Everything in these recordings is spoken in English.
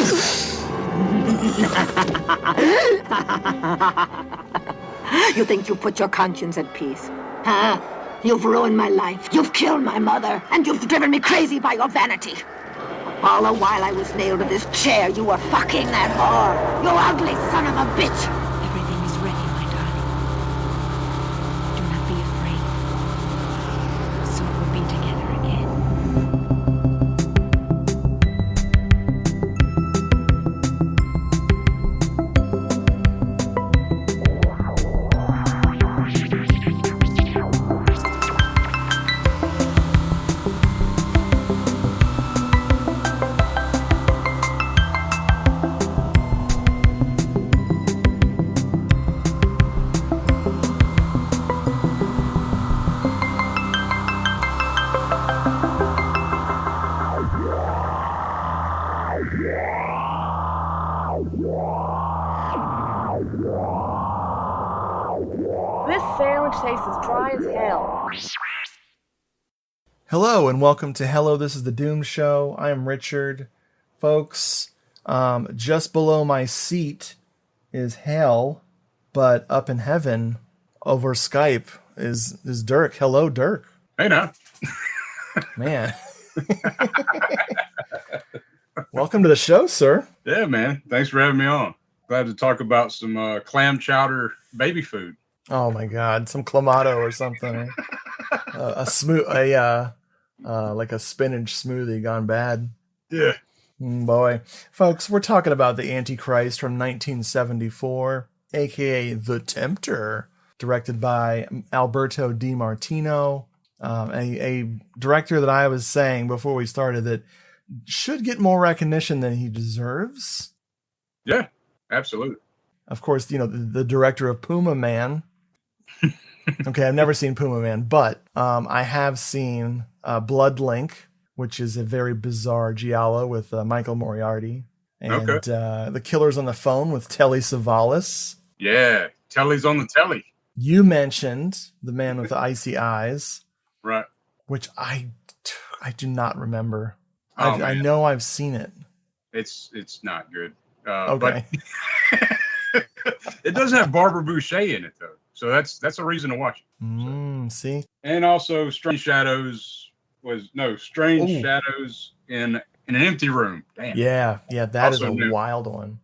You think you put your conscience at peace? Huh? You've ruined my life. You've killed my mother. And you've driven me crazy by your vanity. All the while I was nailed to this chair, you were fucking that whore. You ugly son of a bitch. Everything is ready, my darling. Do not be afraid. Soon we'll be together again. This sandwich tastes as dry as hell. Hello and welcome to Hello, This is the Doom Show. I am Richard. Folks, just below my seat is hell, but up in heaven over Skype is Dirk. Hello, Dirk. Hey now. Man. Welcome to the show, sir. Yeah, man. Thanks for having me on. Glad to talk about some clam chowder baby food. Oh my God, some clamato or something. Like a spinach smoothie gone bad. Yeah. Boy. Folks, we're talking about the Antichrist from 1974, aka The Tempter, directed by Alberto de Martino, a director that I was saying before we started that should get more recognition than he deserves. Yeah, absolutely. Of course, you know, the director of Puma Man. Okay, I've never seen Puma Man, but I have seen Blood Link, which is a very bizarre giallo with Michael Moriarty. And The Killers on the Phone with Telly Savalas. Yeah, Telly's on the telly. You mentioned The Man with the Icy Eyes. Right. Which I do not remember. Oh, I know I've seen it. It's not good. Okay. But it does have Barbara Boucher in it, though. So that's a reason to watch it. See? And also Strange Shadows Shadows in an Empty Room. Damn. Yeah, that is Also a new. wild one.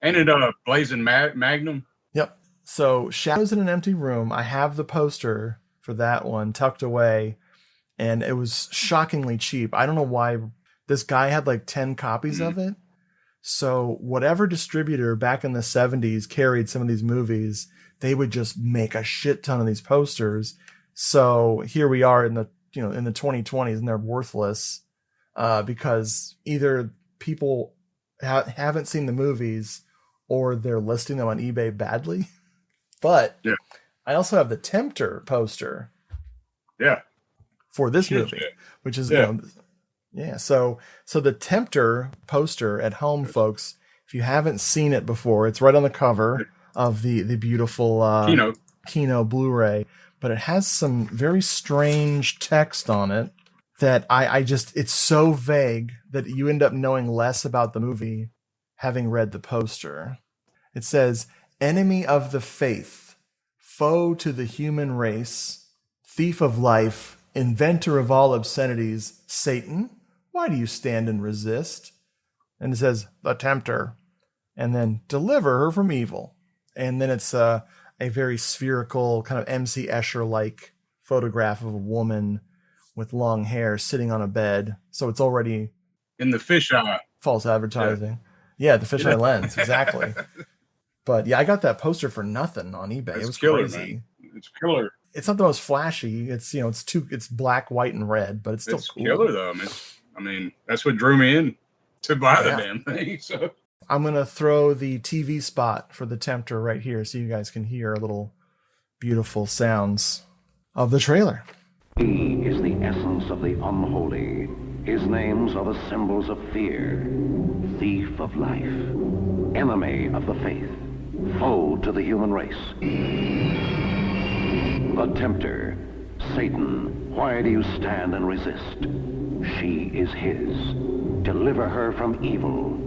And it Blazing Magnum. Yep. So Shadows in an Empty Room, I have the poster for that one tucked away, and it was shockingly cheap. I don't know why. This guy had like 10 copies of it. So whatever distributor back in the 70s carried some of these movies, they would just make a shit ton of these posters. So here we are in the 2020s, and they're worthless because either people haven't seen the movies or they're listing them on eBay badly. But yeah. I also have the Tempter poster. Yeah. For this movie, which is So the Tempter poster at home, folks, if you haven't seen it before, it's right on the cover of the beautiful Kino Blu-ray, but it has some very strange text on it that it's so vague that you end up knowing less about the movie having read the poster. It says, "Enemy of the faith, foe to the human race, thief of life, inventor of all obscenities, Satan, why do you stand and resist?" And it says, "The Tempter," and then "Deliver her from evil." And then it's a very spherical, kind of MC Escher-like photograph of a woman with long hair sitting on a bed. So it's already in the fisheye. False advertising. Yeah, the fisheye lens, exactly. But yeah, I got that poster for nothing on eBay. It was killer, crazy. Man. It's killer. It's not the most flashy. It's it's black, white, and red, but it's still cool. Killer though. I mean, that's what drew me in to buy the damn thing. So I'm gonna throw the TV spot for the Tempter right here, so you guys can hear a little beautiful sounds of the trailer. He is the essence of the unholy. His names are the symbols of fear. Thief of life, enemy of the faith, foe to the human race. The Tempter, Satan, why do you stand and resist? She is his. Deliver her from evil.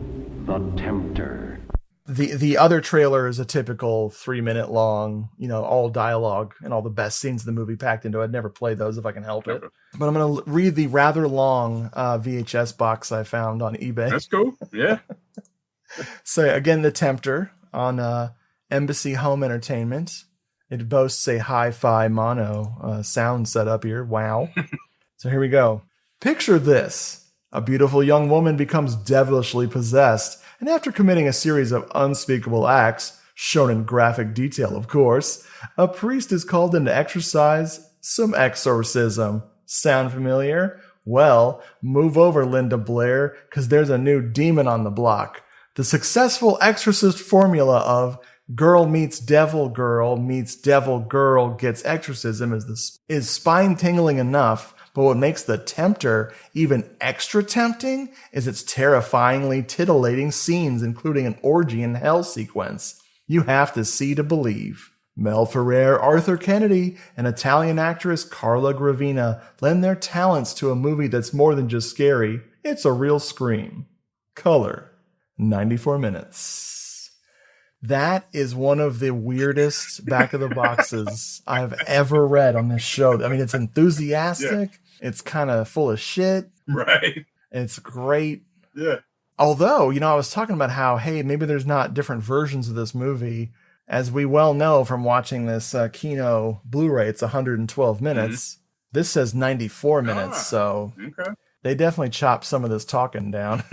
The Tempter. The other trailer is a typical 3-minute long, all dialogue and all the best scenes of the movie packed into it. I'd never play those if I can help it. But I'm going to read the rather long VHS box I found on eBay. That's cool. Yeah. So again, The Tempter on Embassy Home Entertainment. It boasts a hi-fi mono sound setup here. Wow. So here we go. Picture this. A beautiful young woman becomes devilishly possessed, and after committing a series of unspeakable acts, shown in graphic detail, of course, a priest is called in to exercise some exorcism. Sound familiar? Well, move over, Linda Blair, because there's a new demon on the block. The successful exorcist formula of girl meets devil girl gets exorcism is spine-tingling enough, but what makes The Tempter even extra tempting is its terrifyingly titillating scenes, including an orgy in hell sequence. You have to see to believe. Mel Ferrer, Arthur Kennedy, and Italian actress Carla Gravina lend their talents to a movie that's more than just scary. It's a real scream. Color, 94 minutes. That is one of the weirdest back of the boxes I've ever read on this show. I mean, it's enthusiastic. Yeah. It's kind of full of shit. Right. It's great. Yeah. Although, I was talking about how, hey, maybe there's not different versions of this movie. As we well know from watching this Kino Blu-ray, it's 112 minutes. Mm-hmm. This says 94 minutes, so they definitely chopped some of this talking down.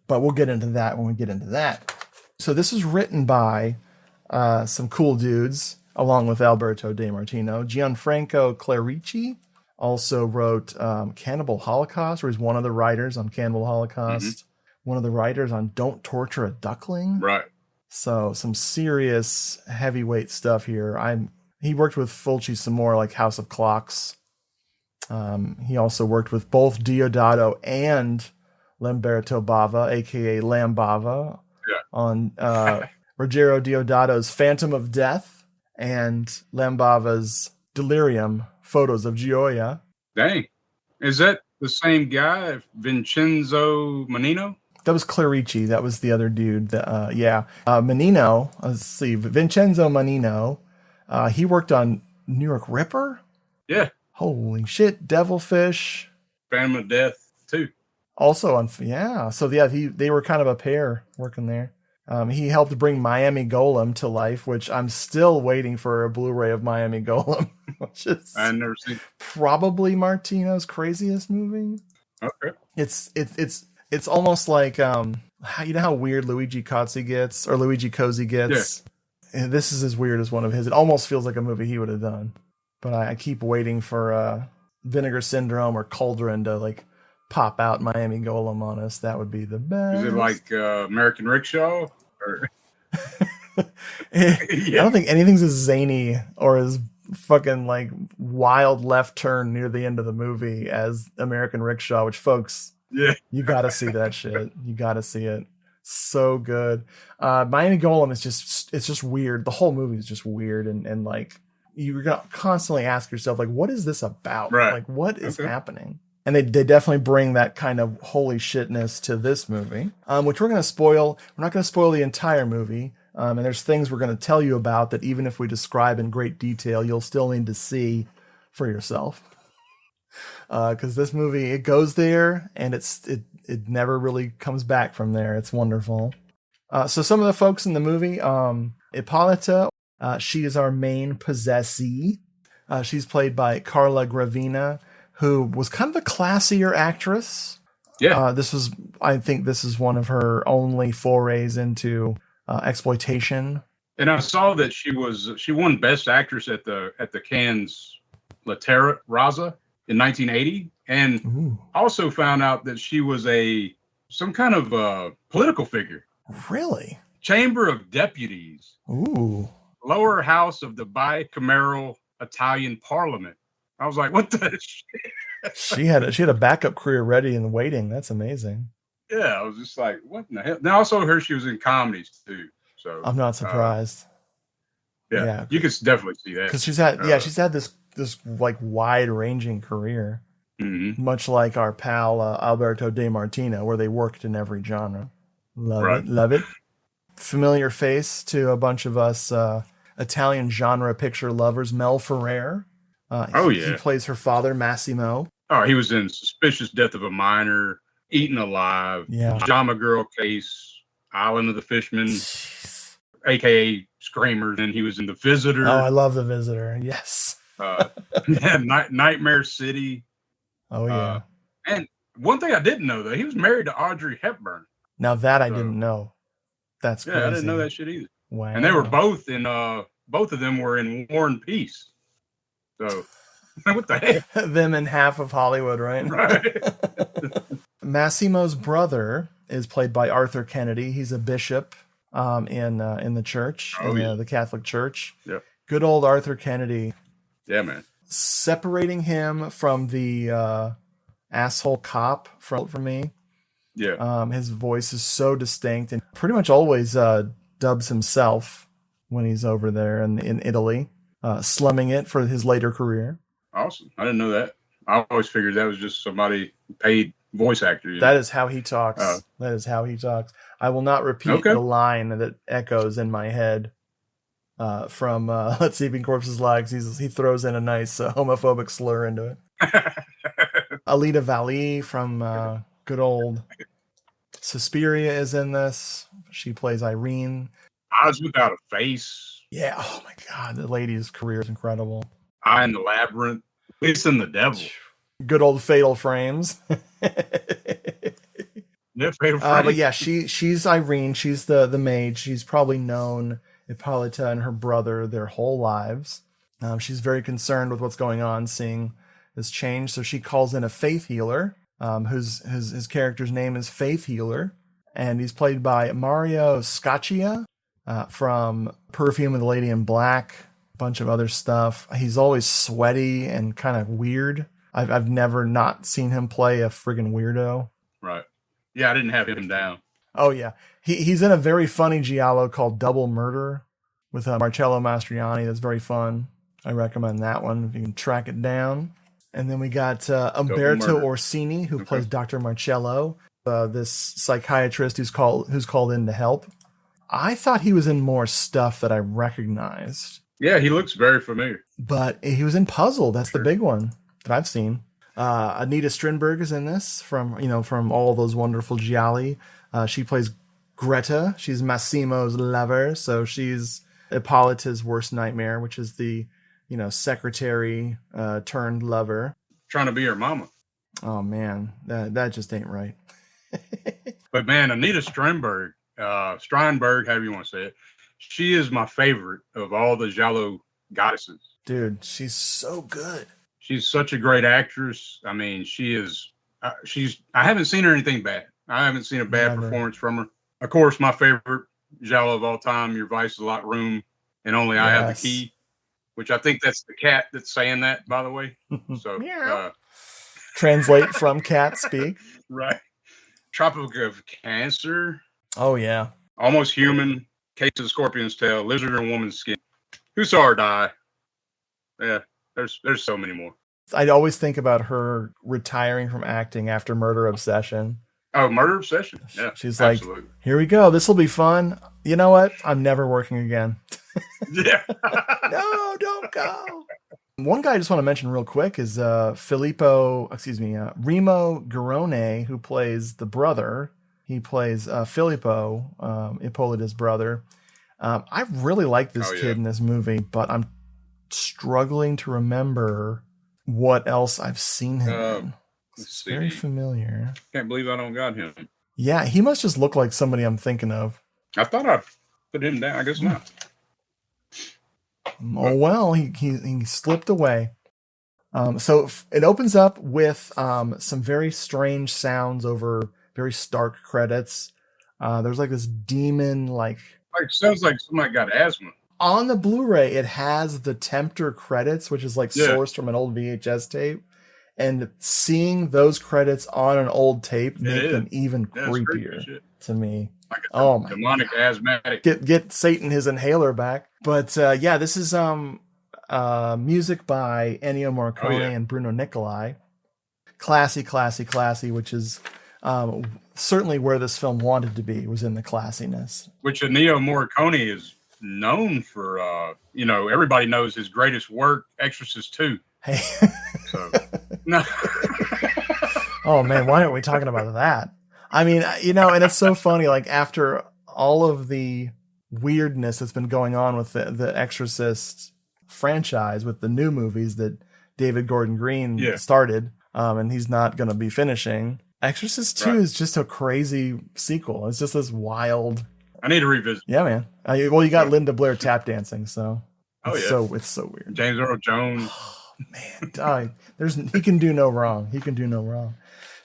But we'll get into that when we get into that. So this is written by some cool dudes, along with Alberto de Martino. Gianfranco Clarici also wrote Cannibal Holocaust, or he's one of the writers on Cannibal Holocaust. One of the writers on Don't Torture a Duckling. Right. So some serious heavyweight stuff here. He worked with Fulci some more, like House of Clocks. He also worked with both Diodato and Lamberto Bava, a.k.a. Lambava, on Ruggero Diodato's Phantom of Death and Lambava's Delirium, Photos of Gioia. Dang. Is that the same guy, Vincenzo Menino? That was Clarici. That was the other dude. Menino, let's see, Vincenzo Menino. He worked on New York Ripper? Yeah. Holy shit, Devilfish. Phantom of Death, too. Also on, So they were kind of a pair working there. He helped bring Miami Golem to life, which I'm still waiting for a Blu-ray of Miami Golem, which is I've never seen. Probably Martino's craziest movie. Okay. It's almost like how weird Luigi Cozzi gets. Yeah. And this is as weird as one of his. It almost feels like a movie he would have done. But I keep waiting for Vinegar Syndrome or Cauldron to pop out Miami Golem on us. That would be the best. Is it like American Rickshaw? Or... I don't think anything's as zany or as fucking wild left turn near the end of the movie as American Rickshaw, which folks, you got to see that shit. You got to see it. So good. Miami Golem is just weird. The whole movie is just weird. And you're going to constantly ask yourself, what is this about? Right. What is happening? And they definitely bring that kind of holy shitness to this movie, which we're going to spoil. We're not going to spoil the entire movie. And there's things we're going to tell you about that even if we describe in great detail, you'll still need to see for yourself. Because this movie, it goes there and it never really comes back from there. It's wonderful. So some of the folks in the movie, Ippolita, she is our main possessee. She's played by Carla Gravina, who was kind of a classier actress. Yeah. I think this is one of her only forays into exploitation. And I saw that she won Best Actress at the Cannes La Terra Raza in 1980, and also found out that she was some kind of political figure. Really? Chamber of Deputies. Ooh. Lower house of the bicameral Italian Parliament. I was like, what the shit? She had a backup career ready and waiting. That's amazing. Yeah, I was just like, what in the hell? Now I also heard she was in comedies too. So I'm not surprised. You could definitely see that. Because she's had this wide ranging career. much like our pal Alberto de Martino, where they worked in every genre. Love it. Familiar face to a bunch of us Italian genre picture lovers. Mel Ferrer. He plays her father, Massimo. Oh, he was in Suspicious Death of a Minor, Eaten Alive, Pajama Girl Case, Island of the Fisherman, a.k.a. Screamers, and he was in The Visitor. Oh, I love The Visitor. Yes. Nightmare City. Oh, yeah. And one thing I didn't know, though, he was married to Audrey Hepburn. Now that I didn't know. That's crazy. I didn't know that shit either. Wow. And they were both in, both of them were in War and Peace. So, what the heck? Them in half of Hollywood, right? Right. Massimo's brother is played by Arthur Kennedy. He's a bishop in the church, the Catholic Church. Yeah. Good old Arthur Kennedy. Yeah, man. Separating him from the asshole cop for me. Yeah. His voice is so distinct and pretty much always dubs himself when he's over there in Italy, slumming it for his later career. Awesome. I didn't know that. I always figured that was just somebody paid voice actor. That is how he talks. That is how he talks. I will not repeat the line that echoes in my head from Let's Sleeping Corpses Lives. He throws in a nice homophobic slur into it. Alida Valli from good old Suspiria is in this. She plays Irene. Eyes Without a Face. Yeah. Oh my God. The lady's career is incredible. Eye in the Labyrinth. Listen the Devil. Good old Fatal Frames. Yeah, Fatal Frames. But yeah, she's Irene. She's the maid. She's probably known Ippolita and her brother their whole lives. She's very concerned with what's going on, seeing this change. So she calls in a faith healer, whose his character's name is Faith Healer, and he's played by Mario Scaccia from Perfume of the Lady in Black, a bunch of other stuff. He's always sweaty and kind of weird. I've never not seen him play a friggin' weirdo. Right. Yeah, I didn't have him down. Oh yeah, he's in a very funny giallo called Double Murder with Marcello Mastroianni. That's very fun. I recommend that one if you can track it down. And then we got Umberto Orsini, who plays Dr. Marcello, this psychiatrist who's called in to help. I thought he was in more stuff that I recognized. Yeah, he looks very familiar. But he was in Puzzle. That's the big one that I've seen. Anita Strindberg is in this from all those wonderful gialli. She plays Greta. She's Massimo's lover, so she's Ippolita's worst nightmare, which is the secretary turned lover. Trying to be her mama. Oh man, that just ain't right. But man, Anita Strindberg, however you want to say it, she is my favorite of all the giallo goddesses. Dude, she's so good. She's such a great actress. I mean, she is. I haven't seen her anything bad. I haven't seen a bad performance from her. Of course, my favorite giallo of all time, Your Vice is a Locked Room, and Only I Have the Key, which I think that's the cat that's saying that, by the way. So translate from cat speak. Right. Tropic of Cancer. Oh yeah. Almost Human. Case of the Scorpion's Tail. Lizard in Woman's Skin. Who Saw Her Die? Yeah. There's so many more. I'd always think about her retiring from acting after Murder Obsession. Oh, Murder Obsession. Yeah. She's absolutely. Like, here we go. This will be fun. You know what? I'm never working again. Yeah. No, don't go. One guy I just want to mention real quick is Remo Garone, who plays the brother. He plays Filippo, Ippolita's brother. I really like this kid in this movie, but I'm struggling to remember what else I've seen him in. It's very familiar. Can't believe I don't got him. Yeah, he must just look like somebody I'm thinking of. I thought I put him down. I guess not. Oh well, he slipped away. So it opens up with some very strange sounds over very stark credits. There's like this demon like sounds like somebody got asthma. On the Blu-ray, it has the Tempter credits, which is like sourced from an old VHS tape. And seeing those credits on an old tape make them even creepier to me. Like a demonic asthmatic. Get Satan his inhaler back. But this is music by Ennio Morricone and Bruno Nicolai. classy, which is certainly where this film wanted to be, was in the classiness. Which Ennio Morricone is known for. Everybody knows his greatest work, Exorcist 2. Hey. So, no. Oh man, why aren't we talking about that? I mean, and it's so funny, like after all of the weirdness that's been going on with the Exorcist franchise, with the new movies that David Gordon Green started, and he's not going to be finishing. Exorcist 2 is just a crazy sequel. It's just this wild. I need to revisit. Yeah, man. Well, you got Linda Blair tap dancing, so it's so weird. James Earl Jones. Man, he can do no wrong.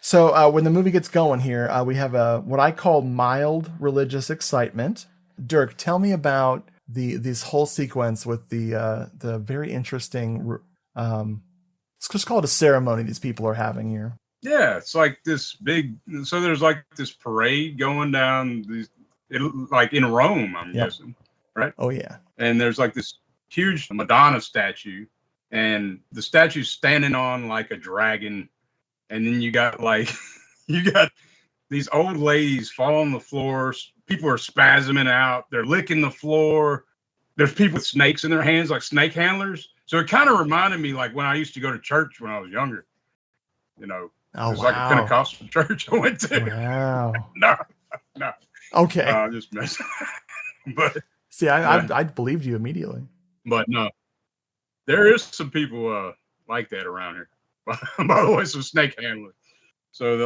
So when the movie gets going here, we have what I call mild religious excitement. Dirk, tell me about this whole sequence with the very interesting. Let's just call it a ceremony these people are having here. Yeah, it's like this big. So there's like this parade going down like in Rome, I'm guessing, right? Oh yeah. And there's like this huge Madonna statue, and the statue's standing on like a dragon, and then you got these old ladies fall on the floor. People are spasming out. They're licking the floor. There's people with snakes in their hands, like snake handlers. So it kind of reminded me like when I used to go to church when I was younger. It was like a Pentecostal church I went to. Wow. No. Okay. Just messing. But see, I believed you immediately. But no, there is some people like that around here. By the way, some snake handlers. So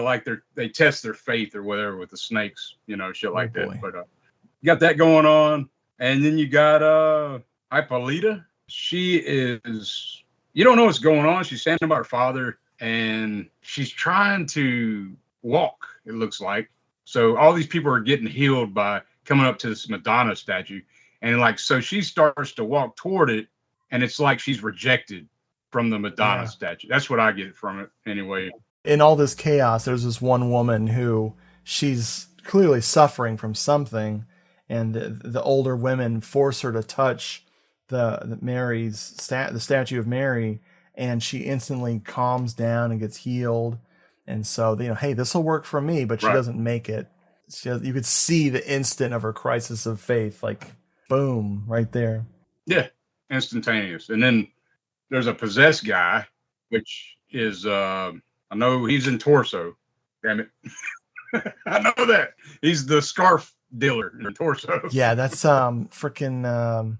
they test their faith or whatever with the snakes, shit like that. But you got that going on, and then you got Hippolyta. She is, you don't know what's going on. She's standing by her father, and she's trying to walk, it looks like. So all these people are getting healed by coming up to this Madonna statue. And so she starts to walk toward it, and it's like she's rejected from the Madonna statue. That's what I get from it anyway. In all this chaos, there's this one woman who she's clearly suffering from something, and the older women force her to touch the statue of Mary, and she instantly calms down and gets healed. And so, hey, this will work for me, but she doesn't make it. You could see the instant of her crisis of faith, like boom, right there. Yeah, instantaneous. And then there's a possessed guy, which is I know he's in Torso. Damn it. I know that. He's the scarf dealer in Torso. Yeah, that's freaking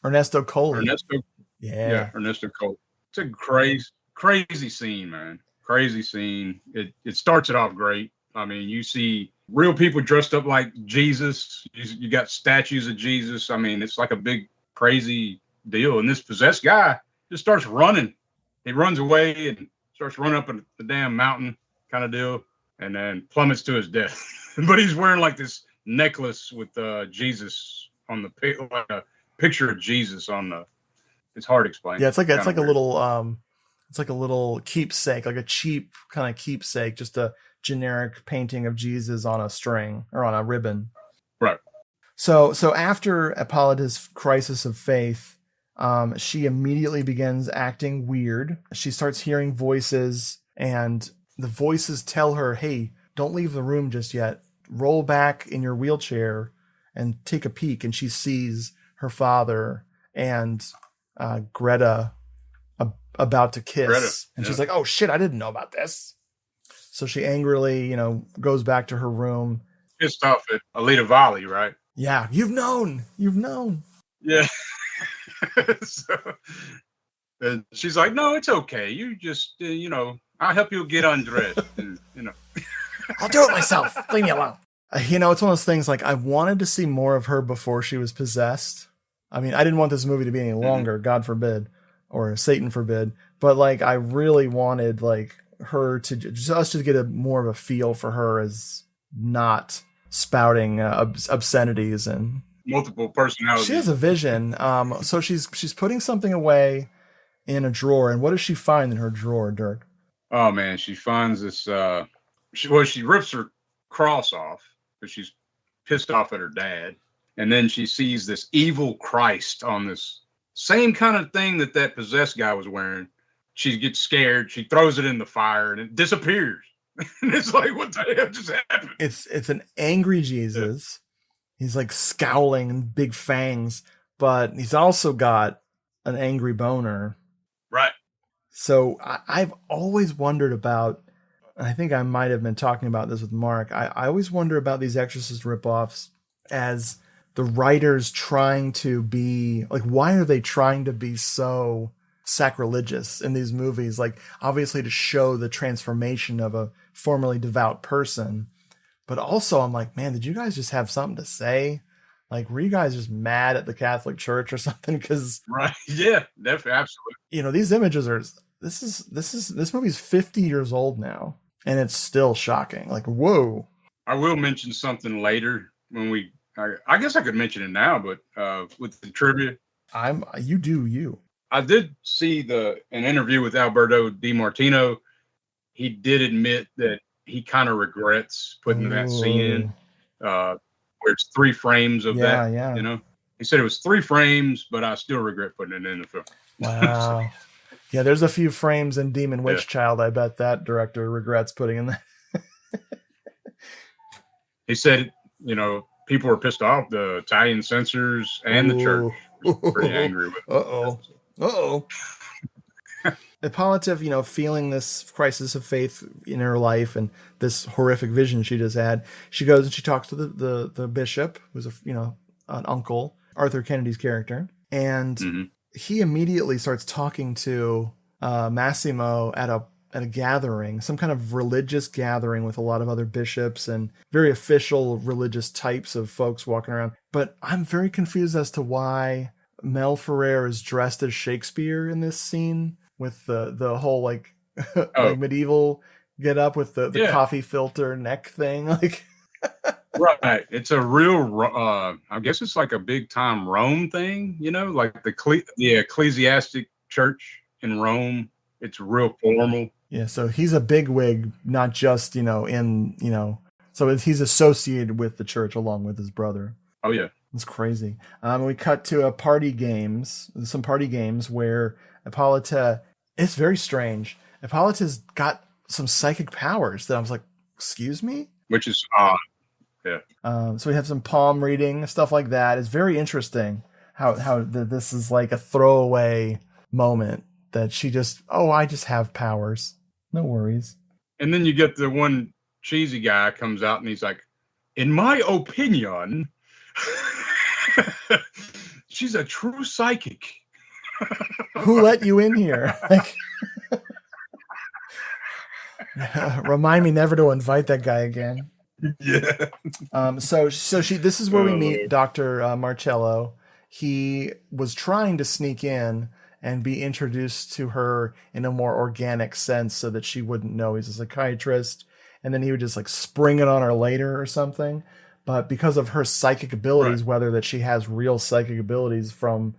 Ernesto Coley. Ernesto Coley. It's a crazy scene, man. Crazy scene. It starts it off great. I mean, you see real people dressed up like Jesus. You got statues of Jesus. I mean, it's like a big crazy deal. And this possessed guy just starts running. He runs away and starts running up the damn mountain kind of deal, and then plummets to his death. But he's wearing like this necklace with Jesus on like a picture of Jesus on the. It's hard to explain. Yeah, it's like a little keepsake, like a cheap kind of keepsake, just a generic painting of Jesus on a string or on a ribbon. Right. So after Hippolyta's crisis of faith, she immediately begins acting weird. She starts hearing voices, and the voices tell her, hey, don't leave the room just yet. Roll back in your wheelchair and take a peek. And she sees her father and Greta about to kiss. And she's like, oh shit, I didn't know about this. So she angrily, goes back to her room. Pissed off at Alita Valley, right? Yeah. You've known. Yeah. And she's like, no, it's okay. You just, I'll help you get undressed. And, I'll do it myself. Leave me alone. It's one of those things, like, I wanted to see more of her before she was possessed. I mean, I didn't want this movie to be any longer, God forbid, or Satan forbid. But like, I really wanted like her to us to get more of a feel for her as not spouting obscenities and multiple personalities. She has a vision. So she's putting something away in a drawer, and what does she find in her drawer, Dirk? Oh man, she finds this. She rips her cross off because she's pissed off at her dad. And then she sees this evil Christ on this same kind of thing that possessed guy was wearing, she gets scared. She throws it in the fire and it disappears. And it's like, what the hell just happened? It's an angry Jesus. Yeah. He's like scowling and big fangs, but he's also got an angry boner. Right. So I've always wondered about, I think I might have been talking about this with Mark. I always wonder about these Exorcist ripoffs as the writers trying to be like, why are they trying to be so sacrilegious in these movies? Like, obviously to show the transformation of a formerly devout person, but also I'm like, man, did you guys just have something to say? Like, were you guys just mad at the Catholic Church or something? Because right, yeah, definitely, absolutely. You know, these images are. This movie's 50 years old now, and it's still shocking. Like, whoa. I will mention something later when we. I guess I could mention it now, but with the trivia, you. I did see an interview with Alberto de Martino. He did admit that he kind of regrets putting that scene in. Where it's 3 frames of that, yeah. You know, he said it was 3 frames, but I still regret putting it in the film. Wow. Yeah, there's a few frames in Demon Witch Child. I bet that director regrets putting in that. He said, you know, people were pissed off. The Italian censors and the church were pretty angry with it. Uh-oh. Hippolyta, you know, feeling this crisis of faith in her life and this horrific vision she just had, she goes and she talks to the bishop, who's an uncle, Arthur Kennedy's character, and he immediately starts talking to Massimo at a gathering, some kind of religious gathering with a lot of other bishops and very official religious types of folks walking around. But I'm very confused as to why Mel Ferrer is dressed as Shakespeare in this scene, with the whole like medieval get up with the coffee filter neck thing. Like, right. It's a real, I guess it's like a big time Rome thing, you know, like the ecclesiastic church in Rome. It's real formal. Yeah. So he's a bigwig, not just, so he's associated with the church along with his brother. Oh yeah. It's crazy. We cut to some party games where Hippolyta, it's very strange. Hippolyta's got some psychic powers that I was like, excuse me? Which is odd. Yeah. So we have some palm reading, stuff like that. It's very interesting how this is like a throwaway moment that she just, I just have powers. No worries. And then you get the one cheesy guy comes out and he's like, in my opinion, she's a true psychic. Who let you in here? Like, remind me never to invite that guy again. Yeah. So this is where we meet Dr. Marcello. He was trying to sneak in and be introduced to her in a more organic sense so that she wouldn't know he's a psychiatrist. And then he would just like spring it on her later or something. But because of her psychic abilities, whether that she has real psychic abilities from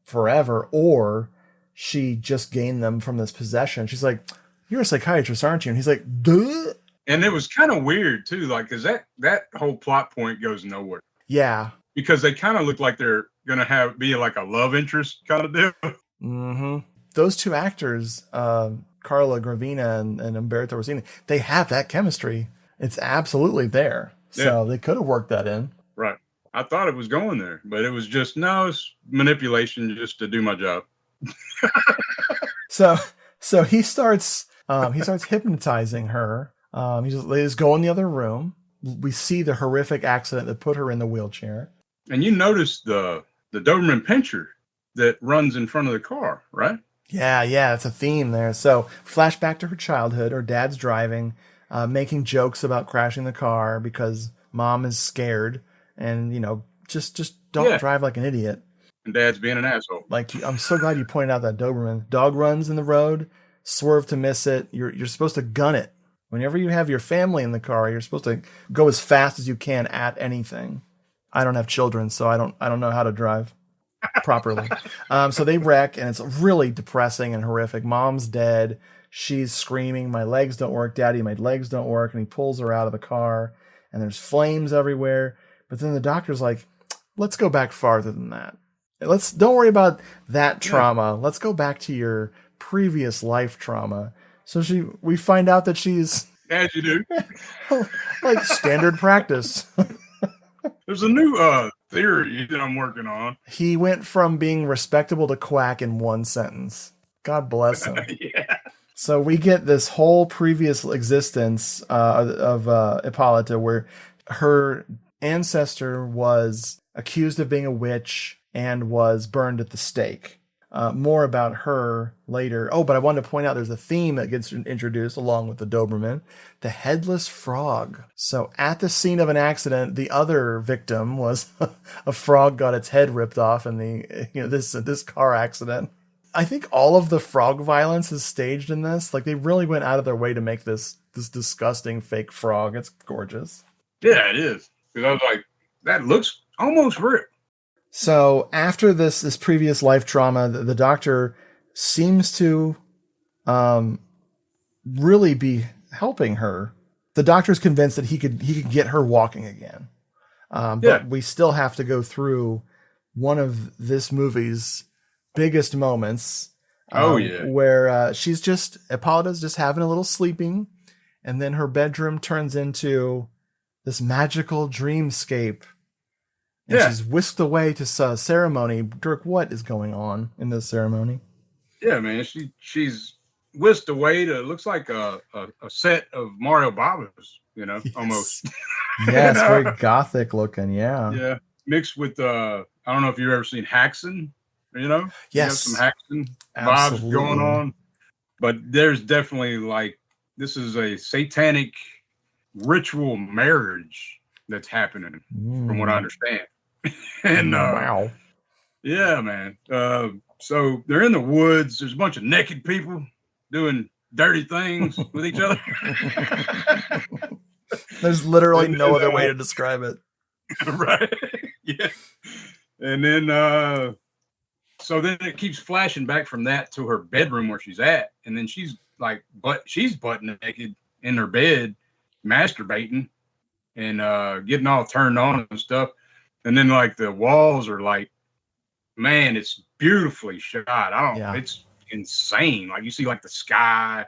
forever or she just gained them from this possession, she's like, you're a psychiatrist, aren't you? And he's like, duh. And it was kind of weird too, like, because that whole plot point goes nowhere. Yeah. Because they kind of look like they're going to be like a love interest kind of deal. Mm-hmm. Those two actors, Carla Gravina and Umberto Rossini, they have that chemistry. It's absolutely there. So they could have worked that in. Right. I thought it was going there, but it was just, it's manipulation just to do my job. So he starts hypnotizing her. They just go in the other room. We see the horrific accident that put her in the wheelchair. And you notice the Doberman Pinscher that runs in front of the car, right? Yeah, it's a theme there. So flashback to her childhood. Her dad's driving, making jokes about crashing the car because mom is scared, and just don't drive like an idiot. And dad's being an asshole. Like, I'm so glad you pointed out that Doberman dog runs in the road, swerve to miss it. You're supposed to gun it. Whenever you have your family in the car, you're supposed to go as fast as you can at anything. I don't have children, so I don't know how to drive properly. So they wreck, and it's really depressing and horrific. Mom's dead. She's screaming, my legs don't work, Daddy, my legs don't work. And he pulls her out of the car, and there's flames everywhere. But then the doctor's like, let's go back farther than that. Don't worry about that trauma. Let's go back to your previous life trauma. So we find out that she's, as you do, like standard practice. There's a new theory that I'm working on. He went from being respectable to quack in one sentence. God bless him. Yeah. So we get this whole previous existence of Hippolyta, where her ancestor was accused of being a witch and was burned at the stake. More about her later. Oh, but I wanted to point out there's a theme that gets introduced along with the Doberman, the headless frog. So at the scene of an accident, the other victim was a frog got its head ripped off in this car accident. I think all of the frog violence is staged in this. Like, they really went out of their way to make this disgusting fake frog. It's gorgeous. Yeah, it is. Because I was like, that looks almost real. So after this previous life trauma, the doctor seems to really be helping her. The doctor's convinced that he could get her walking again. But we still have to go through one of this movie's biggest moments. Where Hippolyta's just having a little sleeping, and then her bedroom turns into this magical dreamscape. And she's whisked away to ceremony. Dirk, what is going on in this ceremony? Yeah, man. She's whisked away to, looks like a set of Mario Bava's, Yes. Almost. Yes, very gothic looking, yeah. Yeah. Mixed with, I don't know if you've ever seen Haxan, Yes. You have some Haxan vibes going on. But there's definitely, like, this is a satanic ritual marriage that's happening, from what I understand. And wow. Yeah, man. So they're in the woods. There's a bunch of naked people doing dirty things with each other. There's literally no other way to describe it. Right. Yeah. And then so then it keeps flashing back from that to her bedroom where she's at, and then she's butt naked in her bed, masturbating and getting all turned on and stuff. And then, like, the walls are like, man, it's beautifully shot. It's insane. Like, you see, like, the sky.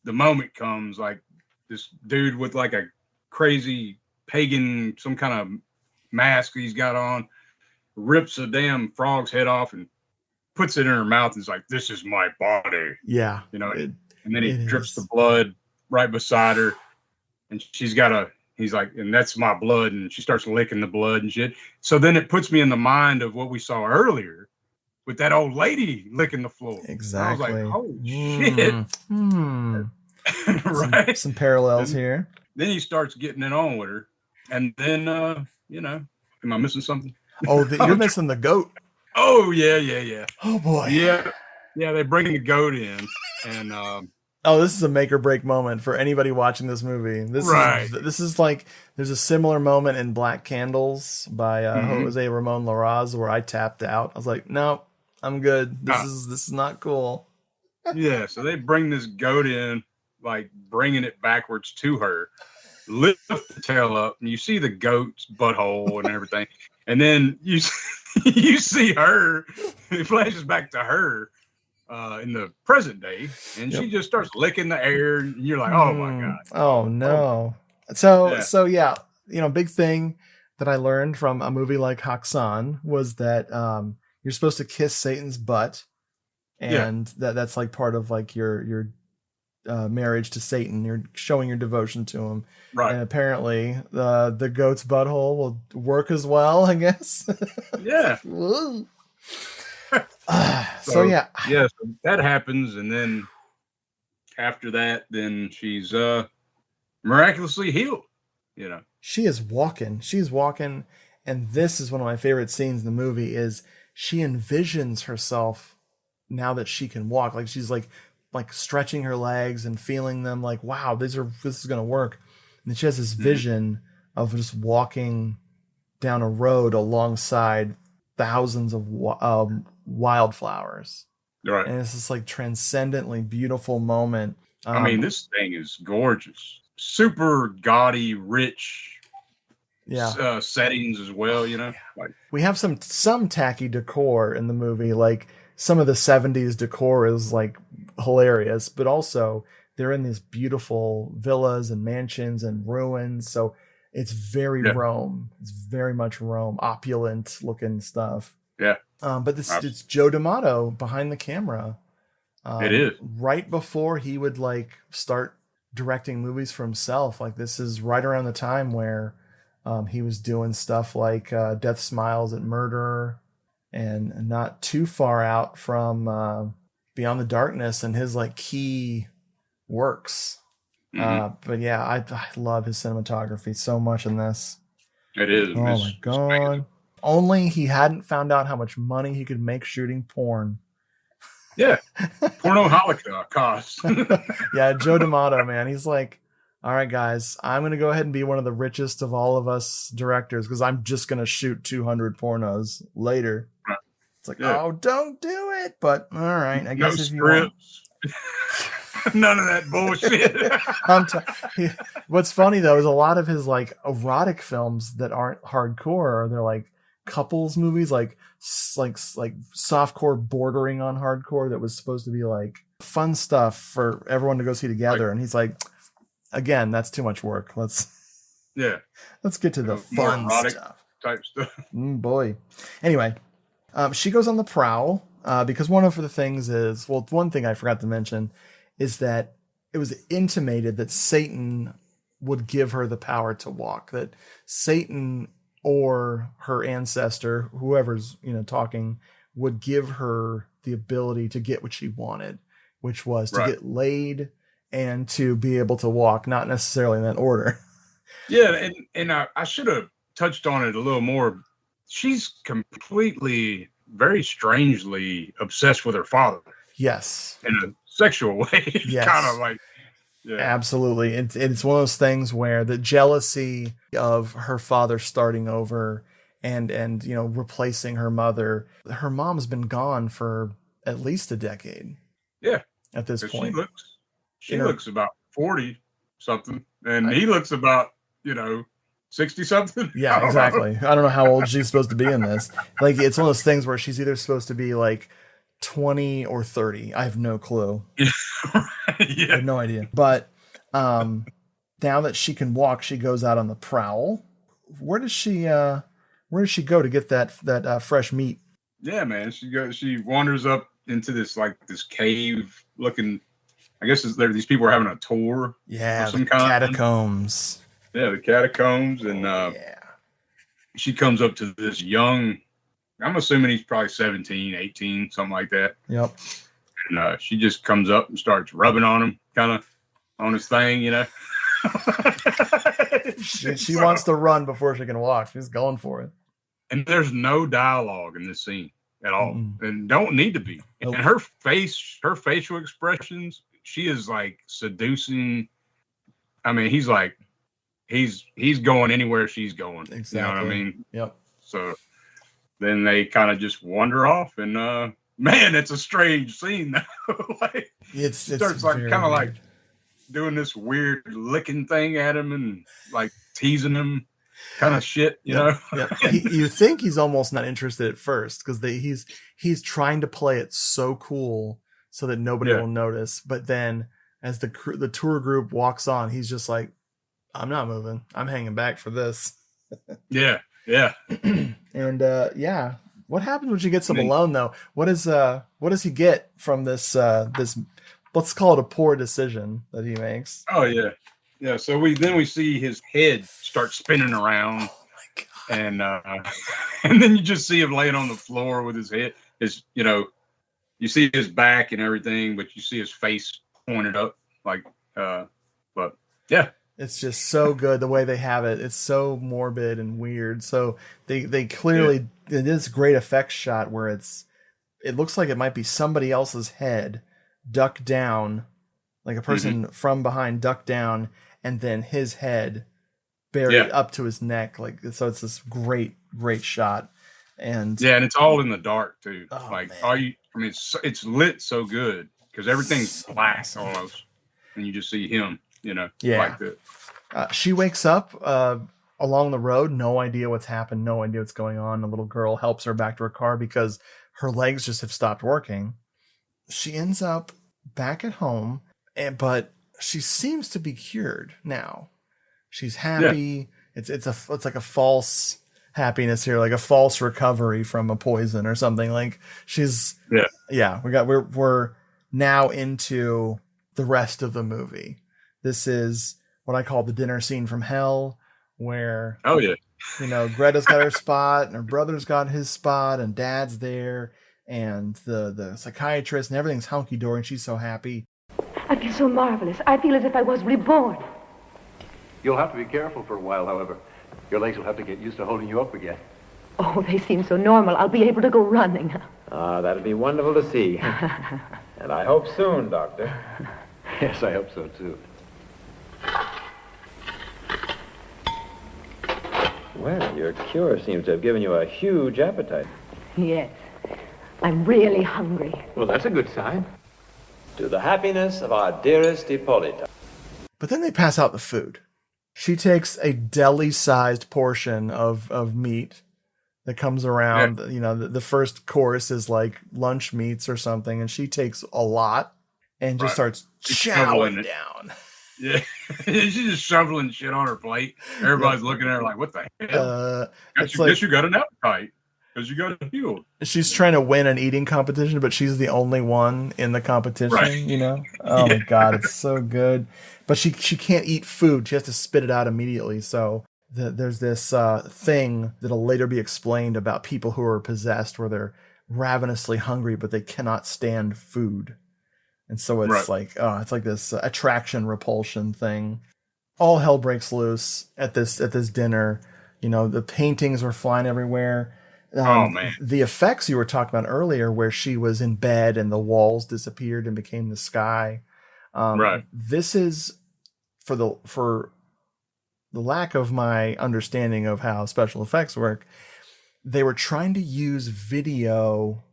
The moment comes, like, this dude with, like, a crazy pagan, some kind of mask he's got on, rips a damn frog's head off and puts it in her mouth and is like, this is my body. Yeah. And then he drips the blood right beside her. And he's like, and that's my blood. And she starts licking the blood and shit. So then it puts me in the mind of what we saw earlier with that old lady licking the floor. Exactly. I was like, holy shit. Right. Some parallels here. Then he starts getting it on with her. And then, am I missing something? Oh, you're missing the goat. Oh, yeah. Oh, boy. Yeah. Yeah, they bring the goat in. And, this is a make or break moment for anybody watching this movie. This is like, there's a similar moment in Black Candles by Jose Ramon Larraz where I tapped out. I was like, no, I'm good. This is not cool. Yeah, so they bring this goat in, like bringing it backwards to her, lift the tail up, and you see the goat's butthole and everything. And then you see her, it flashes back to her. In the present day, and she just starts licking the air, and you're like, oh my god, oh no. So yeah, big thing that I learned from a movie like Haxan was that you're supposed to kiss Satan's butt, and that's like part of like your marriage to Satan. You're showing your devotion to him, right? And apparently the goat's butthole will work as well, I guess. Yeah. So that happens, and then after that, then she's miraculously healed. She's walking, and this is one of my favorite scenes in the movie. Is she envisions herself now that she can walk, like she's like stretching her legs and feeling them, like, wow, this is gonna work. And then she has this vision of just walking down a road alongside thousands of wildflowers, right? And it's this like transcendently beautiful moment. I mean, this thing is gorgeous, super gaudy, rich, settings as well. Like, we have some tacky decor in the movie, like some of the 70s decor is like hilarious, but also they're in these beautiful villas and mansions and ruins. So it's very Rome. It's very much Rome, opulent looking stuff. Yeah. But it's Joe D'Amato behind the camera. It is. Right before he would like start directing movies for himself. Like this is right around the time where he was doing stuff like Death Smiles at Murder, and not too far out from Beyond the Darkness and his like key works. But yeah, I love his cinematography so much in this. It is. Oh my God. Only he hadn't found out how much money he could make shooting porn. Yeah. Porno Holocaust. Yeah, Joe D'Amato, man. He's like, all right, guys, I'm going to go ahead and be one of the richest of all of us directors because I'm just going to shoot 200 pornos later. Right. It's like, oh, don't do it. But all right, I guess if you want. None of that bullshit. What's funny though is a lot of his like erotic films that aren't hardcore, they're like couples movies, like softcore bordering on hardcore that was supposed to be like fun stuff for everyone to go see together. And he's like, again, that's too much work. Let's get to the fun stuff. Type stuff. Boy. Anyway, she goes on the prowl because one of the things is, well, one thing I forgot to mention is that it was intimated that Satan would give her the power to walk, that Satan or her ancestor, whoever's, talking, would give her the ability to get what she wanted, which was to get laid and to be able to walk, not necessarily in that order. Yeah. And I should have touched on it a little more. She's completely, very strangely obsessed with her father. Yes. In a sexual way. Yes. Kind of like, absolutely. It's one of those things where the jealousy of her father starting over and replacing her mother. Her mom's been gone for at least a decade. Yeah. At this point. She looks about 40 something and he looks about, 60 something. Yeah, exactly. I don't know how old she's supposed to be in this. Like, it's one of those things where she's either supposed to be like 20 or 30. I have no clue. I have no idea. But now that she can walk, she goes out on the prowl. Where does she go to get that fresh meat? Yeah, man. She wanders up into this cave looking. I guess these people are having a tour. Yeah, of some the catacombs. Yeah, the catacombs, and she comes up to this young. I'm assuming he's probably 17, 18, something like that. Yep. And she just comes up and starts rubbing on him, kind of on his thing, She wants to run before she can walk. She's going for it. And there's no dialogue in this scene at all, and don't need to be. Nope. And her facial expressions, she is like seducing. I mean, he's going anywhere she's going. Exactly. You know what I mean? Yep. So then they kind of just wander off, and man, it's a strange scene. Like it starts like kind of like doing this weird licking thing at him and like teasing him, kind of shit, you know. Yeah. You think he's almost not interested at first because he's trying to play it so cool so that nobody will notice, but then as the tour group walks on, he's just like, I'm not moving. I'm hanging back for this. Yeah. And what happens when she gets him alone though? What does he get from this let's call it a poor decision that he makes? Oh yeah. So we see his head start spinning around. Oh my God. And then you just see him laying on the floor with his head. You see his back and everything, but you see his face pointed up but yeah. It's just so good the way they have it. It's so morbid and weird. So they clearly it is great effects shot where it looks like it might be somebody else's head ducked down, like a person from behind ducked down, and then his head buried up to his neck. Like so, it's this great shot. And it's all in the dark too. Man. It's lit so good because everything's black almost, and you just see him. Like that. She wakes up along the road, no idea what's happened, no idea what's going on. The little girl helps her back to her car because her legs just have stopped working. She ends up back at home, but she seems to be cured now. She's happy. Yeah. It's like a false happiness here, like a false recovery from a poison or something. Like we're now into the rest of the movie. This is what I call the dinner scene from hell, where Greta's got her spot and her brother's got his spot and dad's there and the psychiatrist and everything's hunky-dory and she's so happy. I feel so marvelous. I feel as if I was reborn. You'll have to be careful for a while, however. Your legs will have to get used to holding you up again. Oh, they seem so normal. I'll be able to go running. That'd be wonderful to see. And I hope soon, Doctor. Yes, I hope so, too. Well, your cure seems to have given you a huge appetite. Yes. I'm really hungry. Well, that's a good sign. To the happiness of our dearest Hippolyta. But then they pass out the food. She takes a deli-sized portion of meat that comes around. Yeah. The first course is like lunch meats or something, and she takes a lot and just starts chowing down. Yeah, she's just shoveling shit on her plate. Everybody's looking at her like, "What the hell?" Guess you got an appetite because you got a healed. She's trying to win an eating competition, but she's the only one in the competition. Oh my god, it's so good. But she can't eat food. She has to spit it out immediately. So there's this thing that'll later be explained about people who are possessed, where they're ravenously hungry, but they cannot stand food. And so it's it's like this attraction repulsion thing. All hell breaks loose at this dinner. The paintings are flying everywhere. Oh man! The effects you were talking about earlier, where she was in bed and the walls disappeared and became the sky. This is for the lack of my understanding of how special effects work. They were trying to use video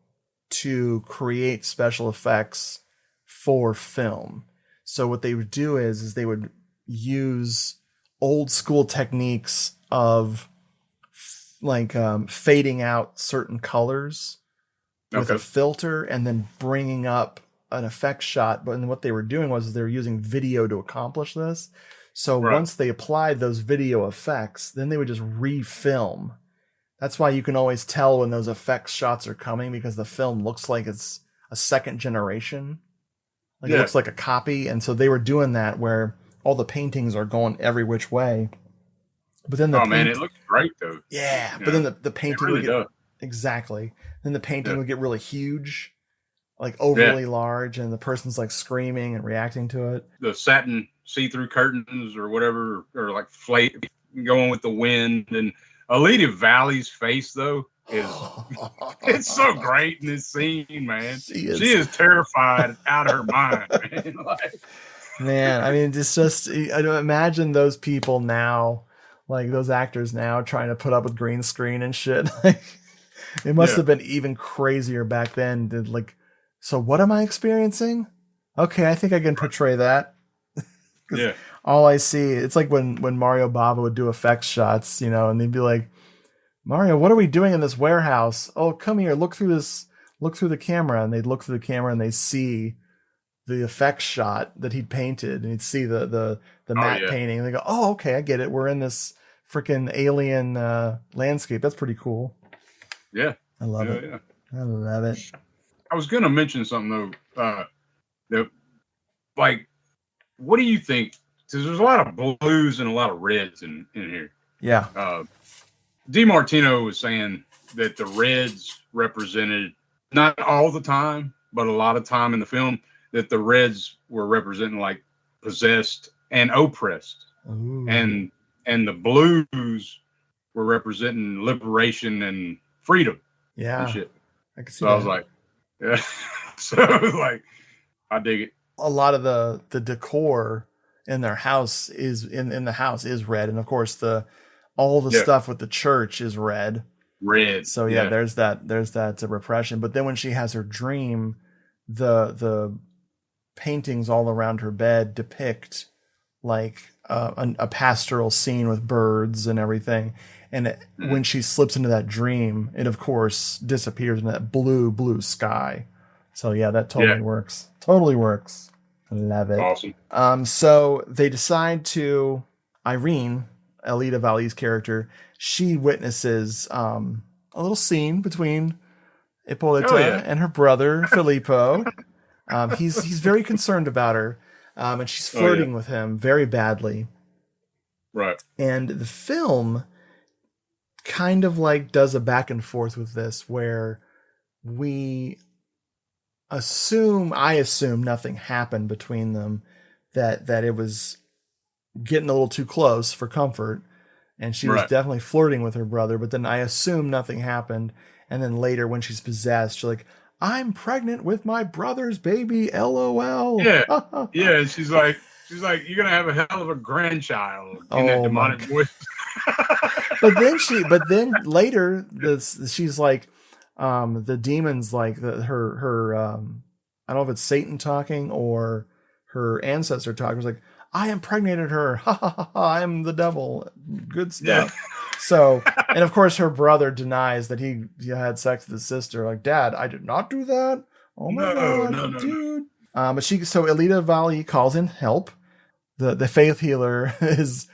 to create special effects for film. So what they would do is they would use old school techniques of fading out certain colors with a filter and then bringing up an effect shot. But what they were doing was they were using video to accomplish this. So once they applied those video effects, then they would just refilm. That's why you can always tell when those effects shots are coming, because the film looks like it's a second generation. It looks like a copy. And so they were doing that where all the paintings are going every which way. But then man, it looks great though. Yeah, but then the painting would get exactly. Then the painting would get really huge, like overly large, and the person's like screaming and reacting to it. The satin see-through curtains or whatever, or like flake going with the wind. And Alita Valley's face though is it's so great in this scene, man. She is terrified out of her mind, man. Man, I mean, it's just I don't imagine those people now. Like those actors now trying to put up with green screen and shit. It must have been even crazier back then. So what am I experiencing? Okay, I think I can portray that. All I see, it's like when Mario Bava would do effects shots, and they'd be like, Mario, what are we doing in this warehouse? Oh, come here, look through the camera. And they'd look through the camera and they see the effects shot that he'd painted, and he'd see the matte painting. And they go, oh, okay, I get it. We're in this freaking alien landscape. That's pretty cool. Yeah. I love it. Yeah. I love it. I was going to mention something though. What do you think? Because there's a lot of blues and a lot of reds in here. Yeah. De Martino was saying that the reds represented, not all the time, but a lot of time in the film, that the reds were representing like possessed and oppressed. Ooh. And the blues were representing liberation and freedom. Yeah. And shit. I can see so that. I was like, yeah. So I dig it. A lot of the decor in their house is in the house is red. And of course all the stuff with the church is red. Red. So there's that repression. But then when she has her dream, the paintings all around her bed depict like a pastoral scene with birds and everything. And when she slips into that dream, it of course disappears in that blue sky. So yeah, that totally works. Totally works. Love it. Awesome. So they decide to, Irene, Alida Vallee's character, she witnesses a little scene between Ippolita and her brother Filippo. He's very concerned about her, and she's flirting with him very badly. Right. And the film kind of like does a back and forth with this, where I assume nothing happened between them, that it was getting a little too close for comfort, and she was definitely flirting with her brother, but then I assume nothing happened. And then later when she's possessed, she's like, I'm pregnant with my brother's baby, LOL. Yeah. Yeah. And she's like, you're going to have a hell of a grandchild in that demonic voice. but then later she's like, the demon's like her I don't know if it's Satan talking or her ancestor talking. It's like, I impregnated her. Ha ha ha ha. I'm the devil. Good stuff. Yeah. So, and of course her brother denies that he had sex with his sister. Like, Dad, I did not do that. Oh my God, no, dude. But so Alida Vallee calls in help. The faith healer is,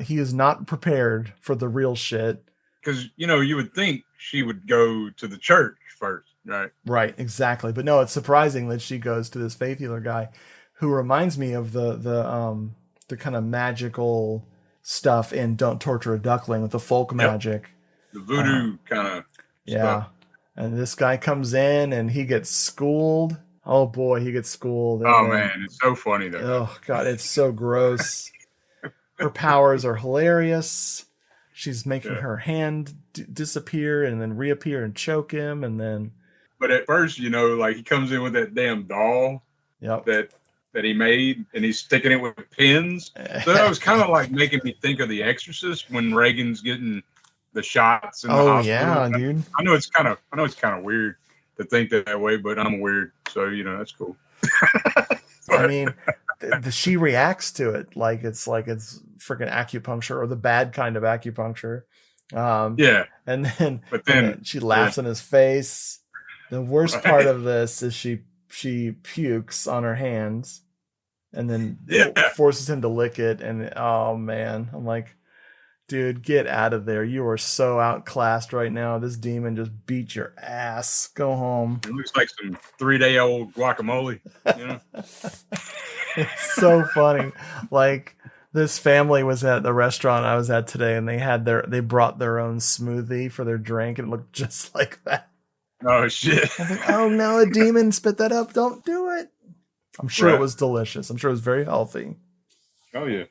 he is not prepared for the real shit. Because, you would think she would go to the church first, right? Right, exactly. But no, it's surprising that she goes to this faith healer guy, who reminds me of the kind of magical stuff in Don't Torture a Duckling with the folk magic. The voodoo kind of stuff. And this guy comes in and he gets schooled. Oh boy, he gets schooled. Oh man, it's so funny though. Oh God, it's so gross. Her powers are hilarious. She's making her hand disappear and then reappear and choke him, and then. But at first, like he comes in with that damn doll. Yep. That he made, and he's sticking it with pins. So that was kind of like making me think of The Exorcist when Reagan's getting the shots in the hospital. Yeah, dude. I know it's kind of weird to think that way, but I'm weird, so that's cool. I mean, she reacts to it like it's freaking acupuncture, or the bad kind of acupuncture. And then she laughs in his face. The worst part of this is she pukes on her hands and then forces him to lick it. And oh man, I'm like, dude, get out of there. You are so outclassed right now. This demon just beat your ass. Go home. It looks like some 3-day-old guacamole. It's so funny. Like, this family was at the restaurant I was at today, and they brought their own smoothie for their drink, and it looked just like that. Oh shit. I was like, oh no, a demon spit that up. Don't do it. I'm sure it was delicious. I'm sure it was very healthy. Oh yeah.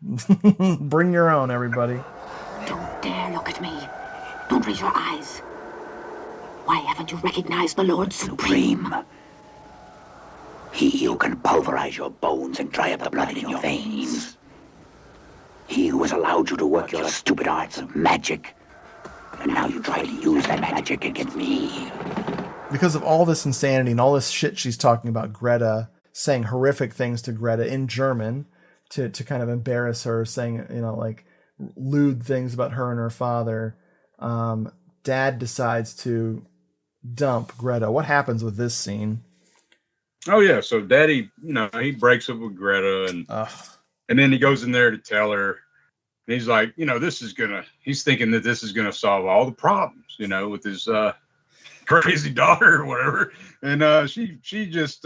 Bring your own, everybody. Don't dare look at me. Don't raise your eyes. Why haven't you recognized the Lord Supreme? He who can pulverize your bones and dry up the blood in your veins. He who has allowed you to work your stupid arts of magic. And now you try to use that magic against me. Because of all this insanity and all this shit she's talking about Greta, saying horrific things to Greta in German to kind of embarrass her, saying, like lewd things about her and her father. Dad decides to dump Greta. What happens with this scene? Oh yeah, so Daddy, he breaks up with Greta, and then he goes in there to tell her, and he's like, he's thinking that this is gonna solve all the problems, with his crazy daughter or whatever, and she just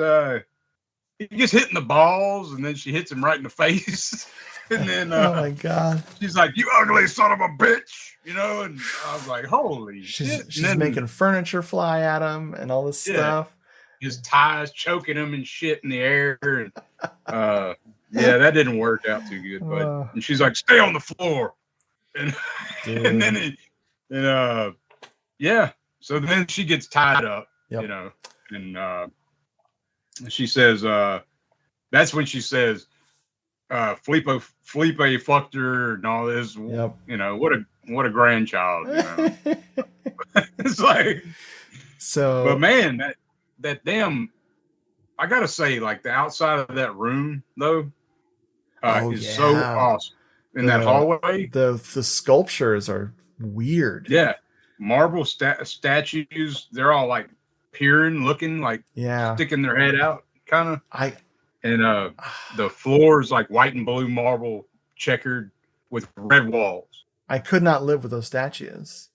he gets hit in the balls, and then she hits him right in the face, and then oh my God, she's like, "You ugly son of a bitch," and I was like, "Holy shit!" She's making furniture fly at him and all this stuff. His ties choking him and shit in the air, and that didn't work out too good. But and she's like, "Stay on the floor," and and then so then she gets tied up, and she says, that's when she says, Felipe fucked her and all this. Yep. What a grandchild. It's like, so. But man, that damn, I gotta say, like the outside of that room though. is so awesome. In that hallway, the sculptures are weird. Yeah, marble statues. They're all like peering, looking like sticking their head out, kind of. And the floor is like white and blue marble, checkered with red walls. I could not live with those statues.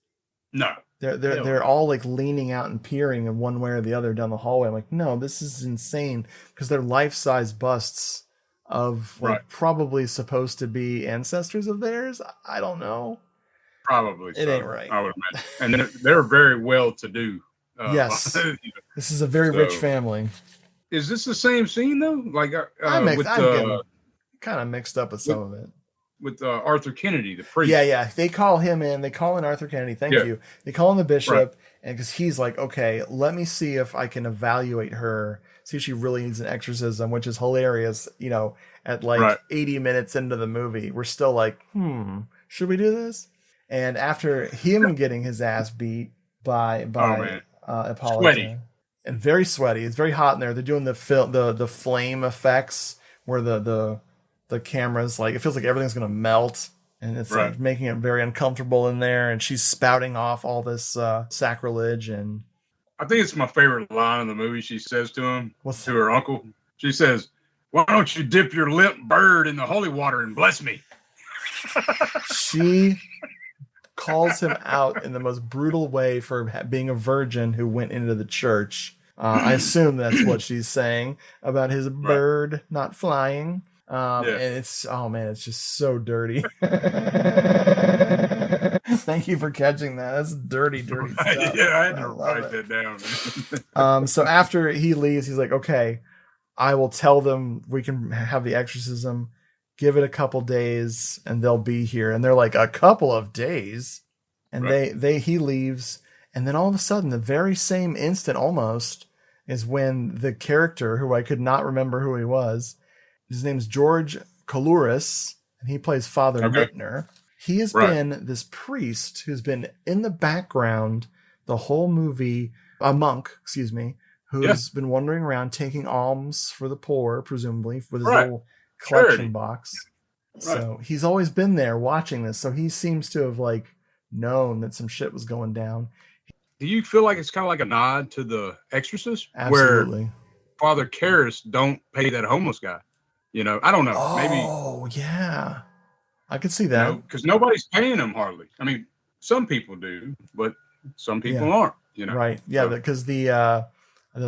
No, they're all like leaning out and peering in one way or the other down the hallway. I'm like, no, this is insane, because they're life-size busts of probably supposed to be ancestors of theirs. I don't know. Probably it ain't right. I would imagine. And they're very well to do. Yes, this is a very rich family. Is this the same scene though? Like I'm getting kind of mixed up with some of it. With Arthur Kennedy, the priest. Yeah. They call him in. They call in Arthur Kennedy. Thank you. They call in the bishop, and because he's like, okay, let me see if I can evaluate her, see if she really needs an exorcism, which is hilarious. You know, at 80 minutes into the movie, we're still like, should we do this? And after him getting his ass beat by Hippolyta, sweaty. And very sweaty, it's very hot in there. They're doing the flame effects where the camera's like, it feels like everything's gonna melt, and it's like making it very uncomfortable in there. And she's spouting off all this sacrilege, and I think it's my favorite line in the movie. She says to him, to her uncle, she says, "Why don't you dip your limp bird in the holy water and bless me?" She calls him out in the most brutal way for being a virgin who went into the church. I assume that's what she's saying about his bird not flying. And it's just so dirty. Thank you for catching that. That's dirty stuff. Yeah, I had to write that down. So after he leaves, he's like, okay, I will tell them we can have the exorcism. Give it a couple days and they'll be here. And they're like, a couple of days. And he leaves. And then all of a sudden, the very same instant almost is when the character, who I could not remember who he was, his name's George Coulouris, and he plays Father Whitner. He has been this priest who's been in the background the whole movie, a monk, who's been wandering around taking alms for the poor, presumably, with his little collection box. So he's always been there watching this. So he seems to have known that some shit was going down. Do you feel like it's kind of like a nod to The Exorcist? Absolutely. Where Father Karras don't pay that homeless guy? You know, I don't know. Oh, yeah. I could see that. Because nobody's paying him hardly. I mean, some people do, but some people aren't, you know. Right. Yeah, because the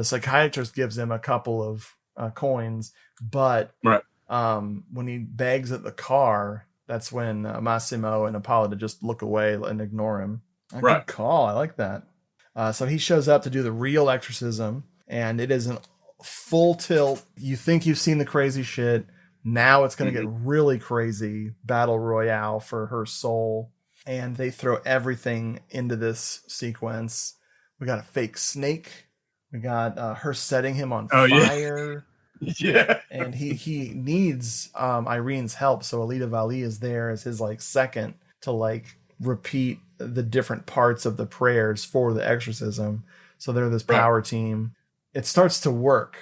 psychiatrist gives him a couple of coins, but when he begs at the car, that's when Massimo and Hippolyta just look away and ignore him. Good call. I like that. So he shows up to do the real exorcism, and it is an full tilt. You think you've seen the crazy shit. Now it's going to get really crazy. Battle royale for her soul. And they throw everything into this sequence. We got a fake snake. We got her setting him on fire. Yeah. And he needs Irene's help. So Alida Valli is there as his second to repeat the different parts of the prayers for the exorcism. So they're this power team. It starts to work.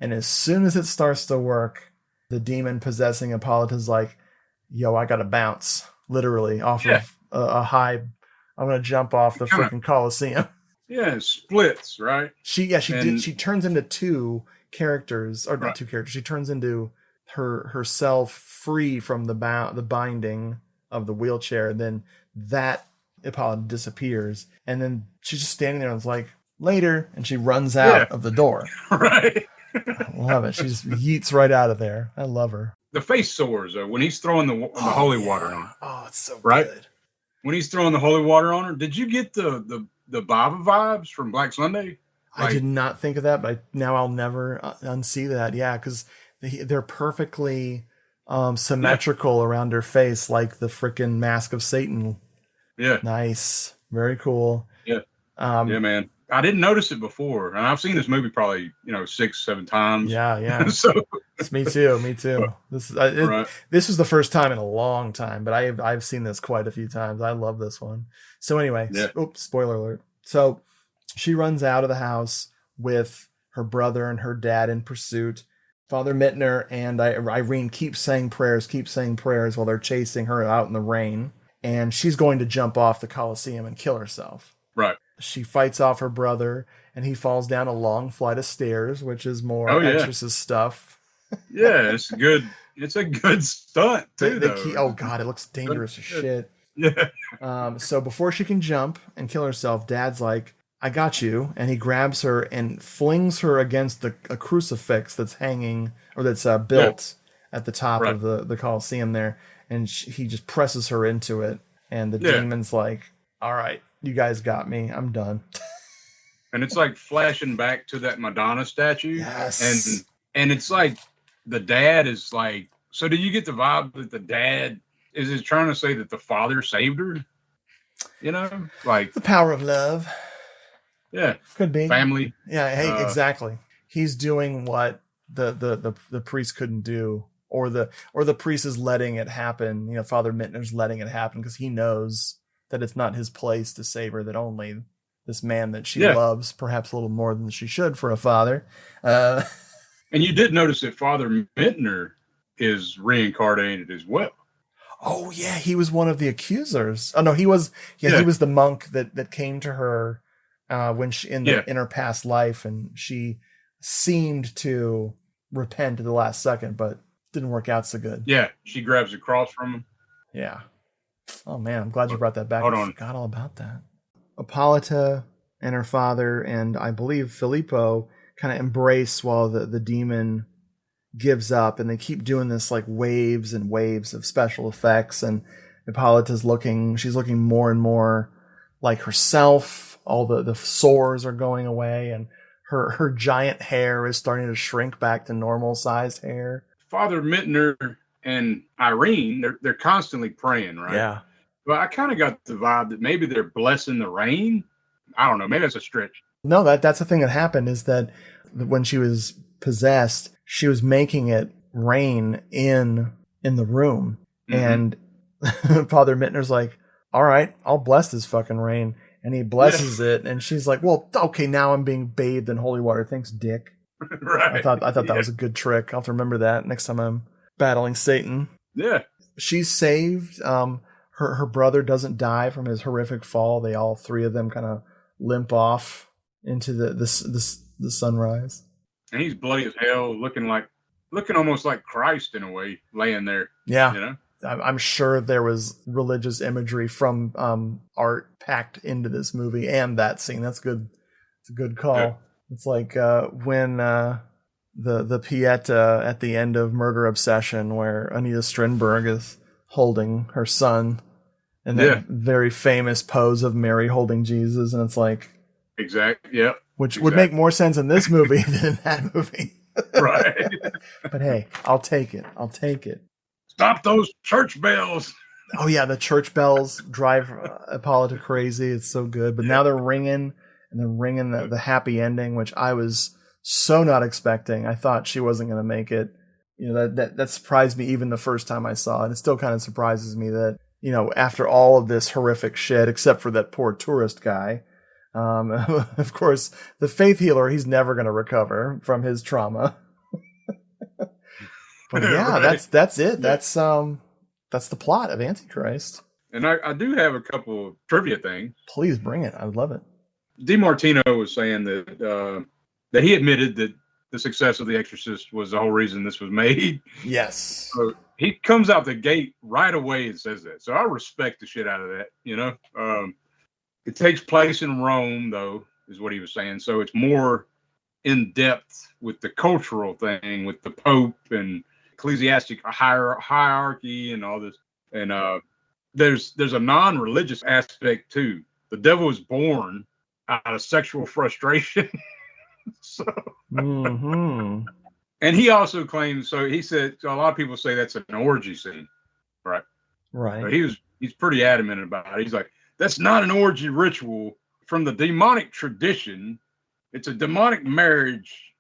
And as soon as it starts to work, the demon possessing Hippolyta's like, yo, I got to bounce literally off of a high. I'm going to jump off the freaking Coliseum. Yeah. It splits, right? She turns into two characters, or not two characters. She turns into herself free from the binding of the wheelchair. And then that Hippolyta disappears. And then she's just standing there and it's like, later. And she runs out of the door. Right. I love it. She just yeets right out of there. I love her. The face sores when he's throwing the holy water on her. Oh, it's so good. When he's throwing the holy water on her, did you get the Baba vibes from Black Sunday? I did not think of that, but now I'll never unsee that. Yeah, because they're perfectly symmetrical around her face, like the freaking mask of Satan. Yeah. Nice. Very cool. Yeah. Yeah, man. I didn't notice it before, and I've seen this movie probably 6-7 times. Yeah. So me too. This was the first time in a long time, but I've seen this quite a few times. I love this one. So anyway, oops, spoiler alert. So she runs out of the house with her brother and her dad in pursuit. Father Mittner and Irene keep saying prayers while they're chasing her out in the rain. And she's going to jump off the Colosseum and kill herself. Right. She fights off her brother, and he falls down a long flight of stairs, which is more Exorcist stuff. Yeah, it's good. It's a good stunt too. Oh God, it looks dangerous as shit. Yeah. So before she can jump and kill herself, Dad's like, "I got you," and he grabs her and flings her against a crucifix that's hanging or that's built at the top of the Colosseum there, and he just presses her into it, and the demon's like, "All right, you guys got me. I'm done." And it's like flashing back to that Madonna statue. Yes. And it's like the dad is like, so do you get the vibe that the dad is trying to say that the father saved her? You know, like the power of love. Yeah. Could be. Family. Yeah, hey, exactly. He's doing what the priest couldn't do, or the priest is letting it happen. You know, Father Mittner's letting it happen because he knows that it's not his place to save her, that only this man that she loves, perhaps a little more than she should for a father. And you did notice that Father Mittner is reincarnated as well. Oh yeah, he was one of the accusers. Oh no, he was he was the monk that came to her when she in her past life, and she seemed to repent at the last second, but didn't work out so good. Yeah, she grabs the cross from him. Yeah. Oh man, I'm glad you brought that back. I forgot all about that. Hippolyta and her father, and I believe Filippo, kind of embrace while the demon gives up, and they keep doing this like waves and waves of special effects, and Hippolyta's she's looking more and more like herself. All the sores are going away, and her giant hair is starting to shrink back to normal sized hair. Father Mittner and Irene, they're constantly praying, right? Yeah. But I kind of got the vibe that maybe they're blessing the rain. I don't know. Maybe that's a stretch. No, that's the thing that happened, is that when she was possessed, she was making it rain in the room. Mm-hmm. And Father Mittner's like, all right, I'll bless this fucking rain. And he blesses it. And she's like, well, okay, now I'm being bathed in holy water. Thanks, Dick. Right. I thought that was a good trick. I'll have to remember that next time I'm battling Satan. Yeah. She's saved. Her brother doesn't die from his horrific fall. They all three of them kind of limp off into the sunrise. And he's bloody as hell, looking almost like Christ in a way, laying there. Yeah. You know? I'm sure there was religious imagery from art packed into this movie and that scene. That's good. It's a good call. Yeah. It's like when the Pieta at the end of Murder Obsession, where Anita Strindberg is holding her son in that very famous pose of Mary holding Jesus, and it's like which would make more sense in this movie than in that movie. Right. But hey, I'll take it. Stop those church bells. Oh yeah, the church bells drive Hippolyta crazy. It's so good. But now they're ringing, and they're ringing the happy ending, which I was so not expecting. I thought she wasn't going to make it. You know, that surprised me even the first time I saw it. It still kind of surprises me that, you know, after all of this horrific shit, except for that poor tourist guy, of course, the faith healer, he's never going to recover from his trauma. But yeah, right. That's it. That's the plot of Antichrist. And I do have a couple of trivia things. Please bring it. I would love it. De Martino was saying that he admitted that the success of The Exorcist was the whole reason this was made. Yes. So he comes out the gate right away and says that. So I respect the shit out of that, you know. It takes place in Rome, though, is what he was saying. So it's more in depth with the cultural thing, with the Pope and ecclesiastic hierarchy and all this. And there's a non-religious aspect too. The devil is born out of sexual frustration. So, mm-hmm. And he also claims. So he said. So a lot of people say that's an orgy scene, right? Right. But he's pretty adamant about it. He's like, that's not an orgy ritual from the demonic tradition. It's a demonic marriage.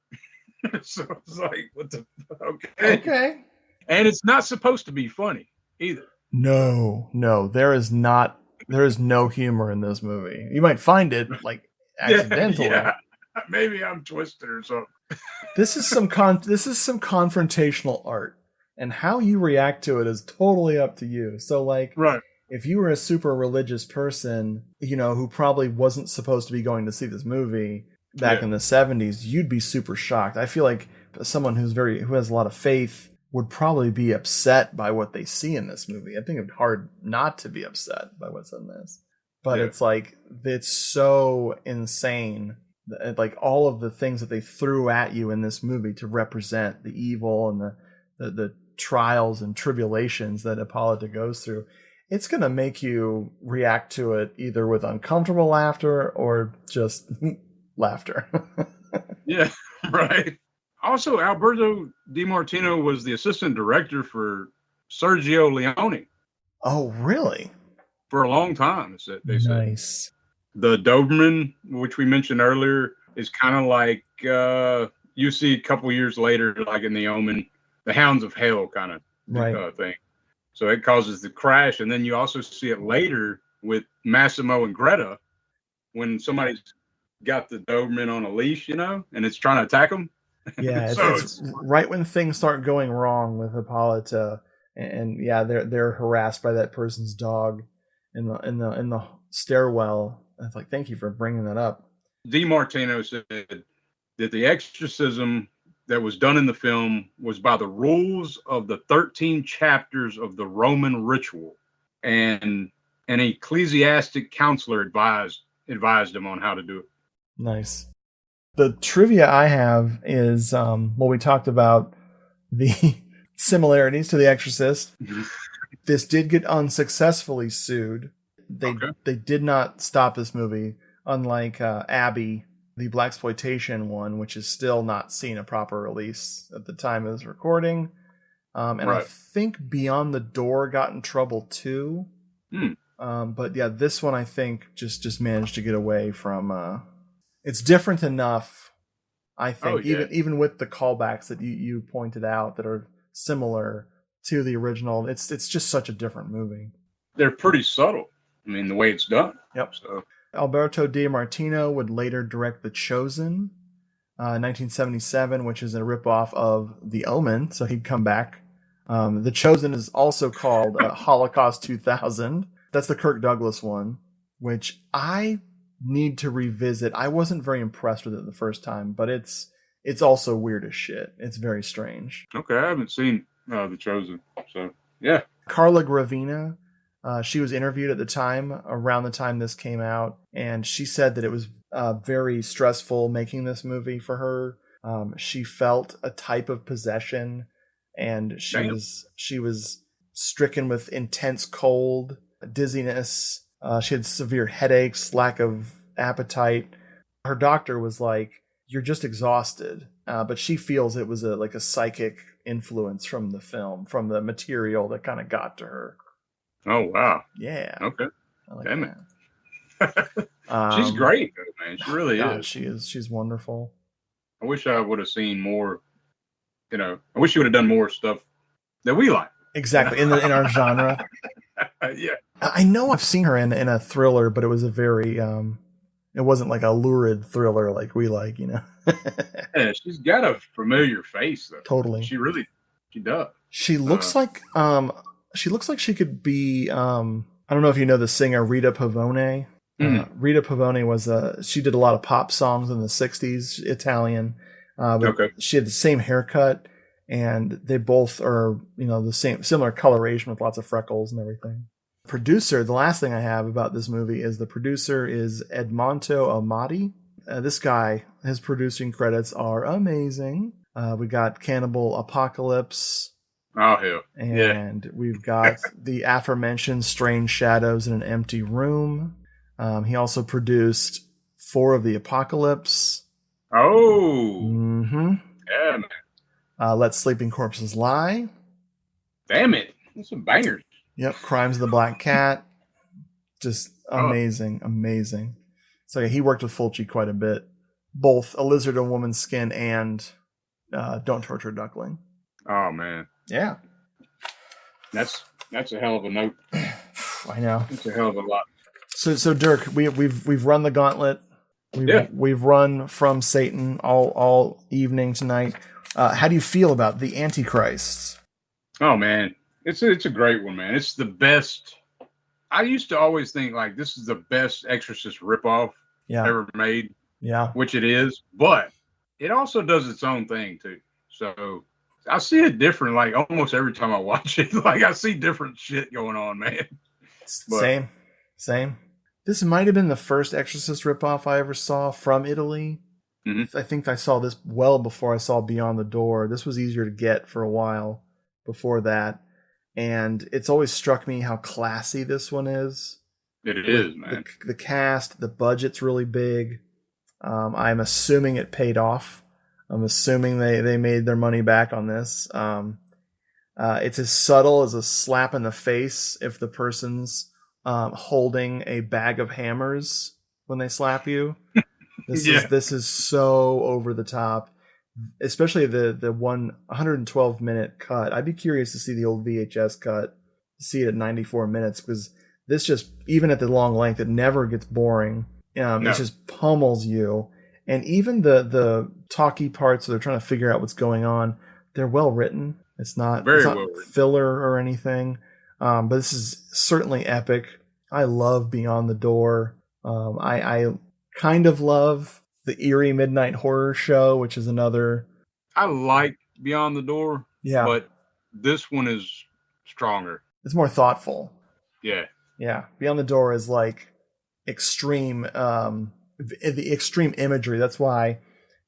So it's like, what the? Okay. And it's not supposed to be funny either. No, there is no humor in this movie. You might find it like accidentally. Yeah. Maybe I'm twisted or something. This is some confrontational art, and how you react to it is totally up to you. So like, right. If you were a super religious person, who probably wasn't supposed to be going to see this movie back in the 70s, you'd be super shocked. I feel like someone who has a lot of faith would probably be upset by what they see in this movie. I think it'd be hard not to be upset by what's in this. But it's like, it's so insane. Like all of the things that they threw at you in this movie to represent the evil and the trials and tribulations that Hippolyta goes through. It's going to make you react to it either with uncomfortable laughter or just laughter. Yeah, right. Also, Alberto de Martino was the assistant director for Sergio Leone. Oh, really? For a long time, they said. Nice. The Doberman, which we mentioned earlier, is kind of like you see a couple years later, like in The Omen, the Hounds of Hell kind of thing. So it causes the crash, and then you also see it later with Massimo and Greta when somebody's got the Doberman on a leash, and it's trying to attack them. Yeah, it's right when things start going wrong with Hippolyta, and they're harassed by that person's dog in the stairwell. It's like, thank you for bringing that up. De Martino said that the exorcism that was done in the film was by the rules of the 13 chapters of the Roman ritual, and an ecclesiastic counselor advised him on how to do it. Nice. The trivia I have is, we talked about the similarities to The Exorcist. This did get unsuccessfully sued. They did not stop this movie, unlike Abby, the blaxploitation one, which is still not seeing a proper release at the time of this recording. I think Beyond the Door got in trouble too. But this one I think just managed to get away from. It's different enough, I think, even with the callbacks that you pointed out that are similar to the original. It's just such a different movie. They're pretty subtle. I mean, the way it's done. Yep. So. Alberto de Martino would later direct The Chosen, 1977, which is a ripoff of The Omen. So he'd come back. The Chosen is also called Holocaust 2000. That's the Kirk Douglas one, which I need to revisit. I wasn't very impressed with it the first time, but it's also weird as shit. It's very strange. Okay, I haven't seen The Chosen, so yeah. Carla Gravina. She was interviewed at the time, around the time this came out, and she said that it was very stressful making this movie for her. She felt a type of possession, and she was stricken with intense cold, dizziness. She had severe headaches, lack of appetite. Her doctor was like, "You're just exhausted," but she feels it was like a psychic influence from the film, from the material that kind of got to her. Oh, wow. Yeah. Okay. Like damn it. She's great, man. She really is. She is. She's wonderful. I wish I would have seen more, I wish she would have done more stuff that we like. Exactly. In our genre. Yeah. I know I've seen her in a thriller, but it was a very, it wasn't like a lurid thriller like we like, Yeah, she's got a familiar face, though. Totally. She does. She looks like she could be, I don't know if you know the singer Rita Pavone. Rita Pavone she did a lot of pop songs in the 60s, Italian. But she had the same haircut, and they both are, the similar coloration with lots of freckles and everything. Producer, the last thing I have about this movie is the producer is Edmonto Amati. This guy, his producing credits are amazing. We got Cannibal Apocalypse. Oh, hell. And we've got the aforementioned Strange Shadows in an Empty Room. He also produced 4 of the Apocalypse. Oh. Mm-hmm. Yeah, man. Let Sleeping Corpses Lie. Damn it. That's some bangers. Yep. Crimes of the Black Cat. Just amazing. Amazing. So he worked with Fulci quite a bit. Both A Lizard in Woman's Skin and Don't Torture a Duckling. Oh, man. Yeah. That's a hell of a note. I know. It's a hell of a lot. So Dirk, we've run the gauntlet. We've run from Satan all evening tonight. How do you feel about the Antichrist? Oh man, it's a great one, man. It's the best. I used to always think like this is the best Exorcist ripoff ever made. Yeah, which it is, but it also does its own thing too. So I see it different. Like almost every time I watch it, like I see different shit going on, man. But, same. This might have been the first Exorcist ripoff I ever saw from Italy. I think I saw this well before I saw Beyond the Door. This was easier to get for a while before that. And it's always struck me how classy this one is. It is, man. The cast, the budget's really big. I'm assuming it paid off. I'm assuming they made their money back on this. It's as subtle as a slap in the face if the person's holding a bag of hammers when they slap you. This is so over the top, especially the 112 minute cut. I'd be curious to see the old VHS cut, see it at 94 minutes, because this just, even at the long length, it never gets boring. It just pummels you. And even the talky parts where they're trying to figure out what's going on, they're well written. It's not filler or anything. But this is certainly epic. I love Beyond the Door. I kind of love the Eerie Midnight Horror Show, which is another. I like Beyond the Door. Yeah. But this one is stronger. It's more thoughtful. Yeah. Yeah. Beyond the Door is like extreme, the extreme imagery. That's why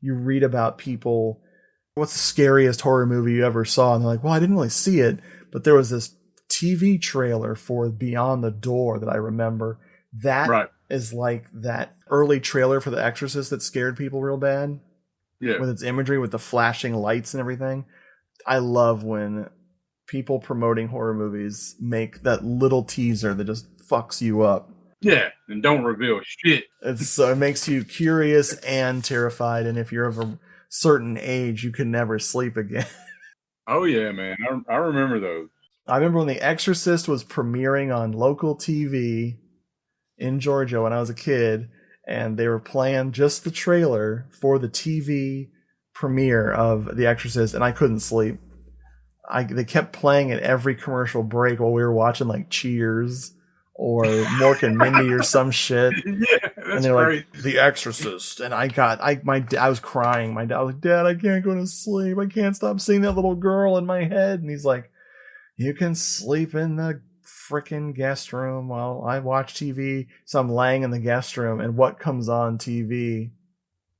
you read about people, what's the scariest horror movie you ever saw? And they're like, well, I didn't really see it, but there was this TV trailer for Beyond the Door that I remember. That is like that early trailer for The Exorcist that scared people real bad. Yeah. With its imagery, with the flashing lights and everything. I love when people promoting horror movies make that little teaser that just fucks you up. Yeah, and don't reveal shit. It makes you curious and terrified, and if you're of a certain age, you can never sleep again. Oh yeah, man. I remember those. I remember when The Exorcist was premiering on local TV in Georgia when I was a kid, and they were playing just the trailer for the TV premiere of The Exorcist, and I couldn't sleep. They kept playing at every commercial break while we were watching like Cheers or Mork and Mindy or some shit. Yeah, that's and they're great. Like, The Exorcist. And I was crying. My dad was like, Dad, I can't go to sleep. I can't stop seeing that little girl in my head. And he's like, you can sleep in the freaking guest room while I watch TV. So I'm laying in the guest room, and what comes on TV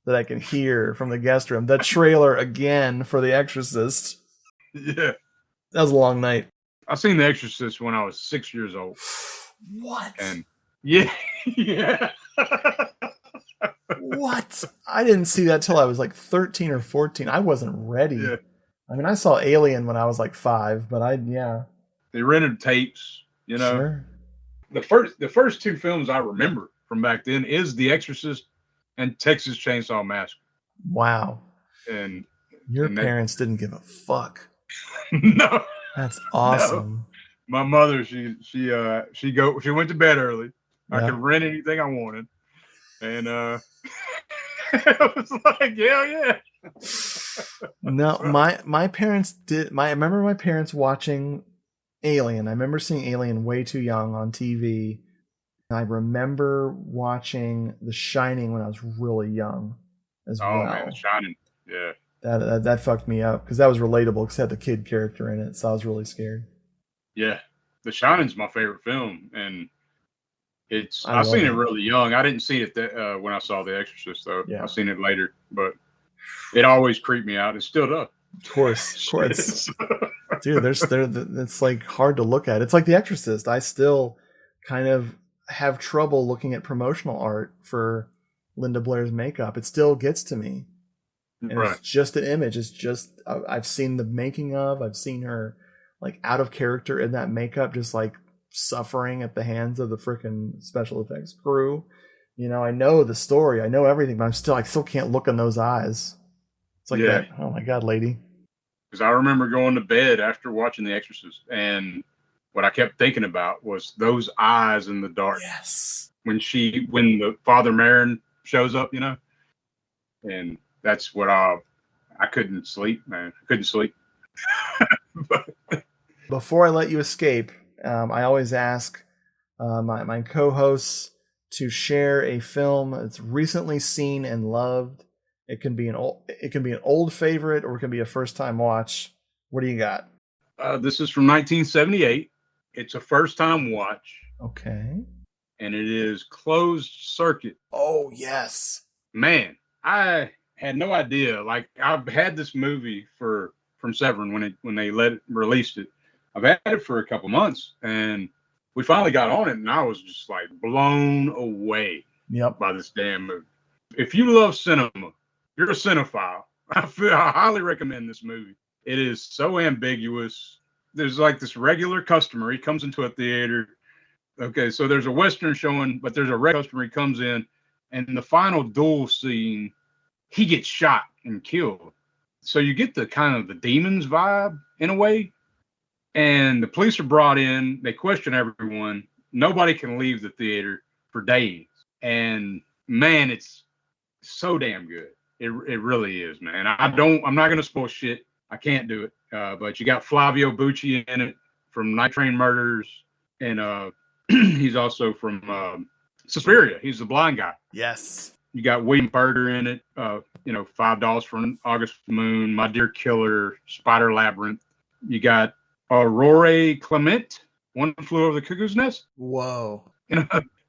that I can hear from the guest room? The trailer again for The Exorcist. Yeah. That was a long night. I seen The Exorcist when I was 6 years old. What? And yeah. What? I didn't see that till I was like 13 or 14. I wasn't ready. Yeah. I mean, I saw Alien when I was like 5, but They rented tapes, you know. Sure. The first two films I remember from back then is The Exorcist and Texas Chainsaw Massacre. Wow. And your parents didn't give a fuck. No. That's awesome. No. My mother, she went to bed early. Yeah. I could rent anything I wanted. And I was like, yeah. No, my parents did. I remember my parents watching Alien. I remember seeing Alien way too young on TV. I remember watching The Shining when I was really young as well. Oh man, The Shining, yeah. That fucked me up because that was relatable because it had the kid character in it, so I was really scared. Yeah, The Shining's my favorite film, and I've seen it really young. I didn't see it when I saw The Exorcist, though. Yeah. I've seen it later, but it always creeped me out. It still does. Of course. Dude, it's like hard to look at. It's like The Exorcist. I still kind of have trouble looking at promotional art for Linda Blair's makeup. It still gets to me. And It's just an image. It's just, I've seen the making of, I've seen her like out of character in that makeup, just like suffering at the hands of the freaking special effects crew. You know, I know the story, I know everything, but I still can't look in those eyes. It's like that. Oh my God, lady. Because I remember going to bed after watching The Exorcist, and what I kept thinking about was those eyes in the dark. Yes. When the Father Marin shows up, and that's what I couldn't sleep, man. I couldn't sleep. Before I let you escape, I always ask my co-hosts to share a film that's recently seen and loved. It can be an old favorite, or it can be a first time watch. What do you got? This is from 1978. It's a first time watch. Okay. And it is Closed Circuit. Oh yes, man, I had no idea. Like, I've had this movie from Severin when they released it. I've had it for a couple months, and we finally got on it, and I was just like blown away by this damn movie. If you love cinema, you're a cinephile, I highly recommend this movie. It is so ambiguous. There's like this regular customer. He comes into a theater. Okay, so there's a Western showing, but there's a regular customer. He comes in, and in the final duel scene, he gets shot and killed. So you get the kind of the demons vibe in a way. And the police are brought in. They question everyone. Nobody can leave the theater for days. And man, it's so damn good. It really is, man. I'm not going to spoil shit. I can't do it. But you got Flavio Bucci in it from Night Train Murders. And he's also from Suspiria. He's the blind guy. Yes. You got William Burter in it. $5 for an August Moon, My Dear Killer, Spider Labyrinth. You got Aurore Clement, One Flew Over the Cuckoo's Nest. Whoa.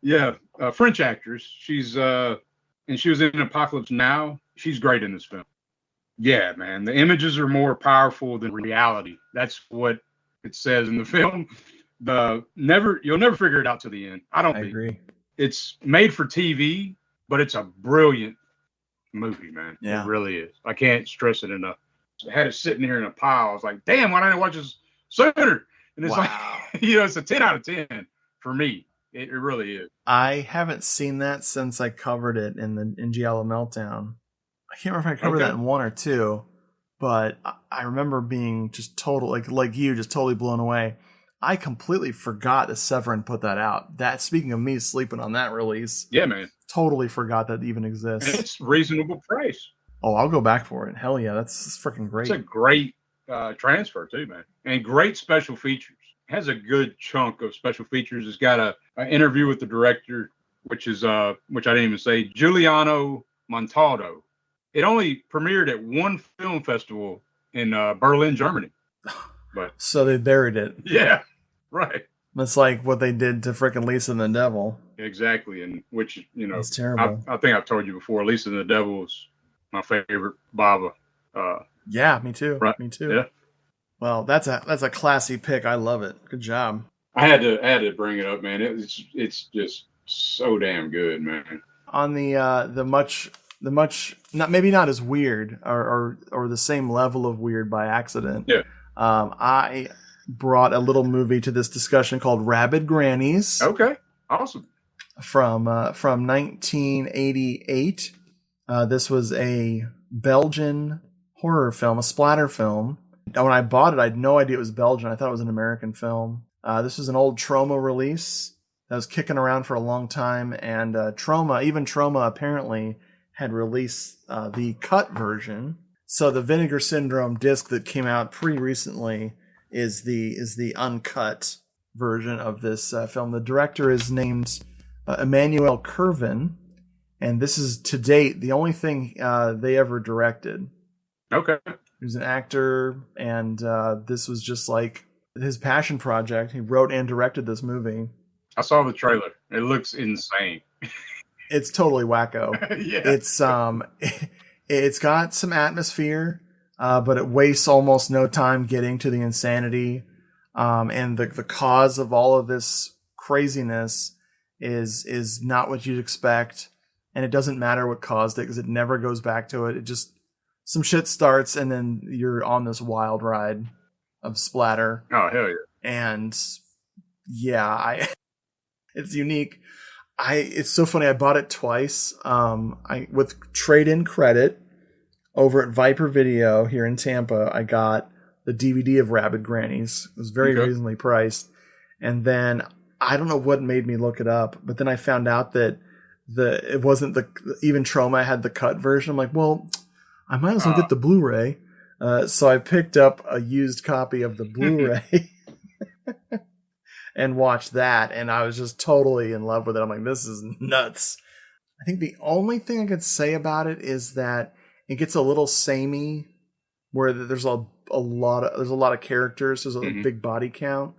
Yeah, French actress. She's and she was in Apocalypse Now. She's great in this film. Yeah, man. The images are more powerful than reality. That's what it says in the film. You'll never figure it out to the end. I agree. It's made for TV, but it's a brilliant movie, man. Yeah. It really is. I can't stress it enough. I had it sitting here in a pile. I was like, damn, why didn't I watch this sooner? And it's like, it's a 10 out of 10 for me. It really is. I haven't seen that since I covered it in Giallo Meltdown. I can't remember if I covered that in 1 or 2, but I remember being just total, like you, just totally blown away. I completely forgot that Severin put that out. That, speaking of me sleeping on that release. Yeah, man. Totally forgot that even exists. And it's reasonable price. Oh, I'll go back for it. Hell yeah, that's freaking great. It's a great transfer too, man. And great special features. It has a good chunk of special features. It's got an interview with the director, which I didn't even say, Giuliano Montaldo. It only premiered at one film festival in Berlin, Germany. But so they buried it. Yeah, right. That's like what they did to frickin' Lisa and the Devil. Exactly, and which it's terrible. I think I've told you before. Lisa and the Devil is my favorite Bava. Yeah, me too. Right. Me too. Yeah. Well, that's a classy pick. I love it. Good job. I had to bring it up, man. It's just so damn good, man. On the much not as weird or the same level of weird by accident. Yeah. I brought a little movie to this discussion called Rabid Grannies. Okay. Awesome. From 1988. This was a Belgian horror film, a splatter film. When I bought it, I had no idea it was Belgian. I thought it was an American film. This was an old Troma release that was kicking around for a long time, and Troma apparently had released the cut version. So the Vinegar Syndrome disc that came out pretty recently is the uncut version of this film. The director is named Emmanuel Curvin, and this is to date the only thing they ever directed. Okay. He was an actor, and this was just like his passion project. He wrote and directed this movie. I saw the trailer. It looks insane. It's totally wacko. Yeah. It's got some atmosphere, but it wastes almost no time getting to the insanity. And the cause of all of this craziness is not what you'd expect. And it doesn't matter what caused it because it never goes back to it. It just, some shit starts and then you're on this wild ride of splatter. Oh, hell yeah. And yeah, it's unique. It's so funny. I bought it twice. With trade-in credit over at Viper Video here in Tampa, I got the DVD of Rabid Grannies. It was very reasonably priced. And then I don't know what made me look it up, but then I found out that it wasn't even Trauma had the cut version. I'm like, well, I might as well get the Blu-ray. So I picked up a used copy of the Blu-ray and watched that, and I was just totally in love with it. I'm like, this is nuts. I think the only thing I could say about it is that it gets a little samey, where there's a lot of characters. There's a big body count,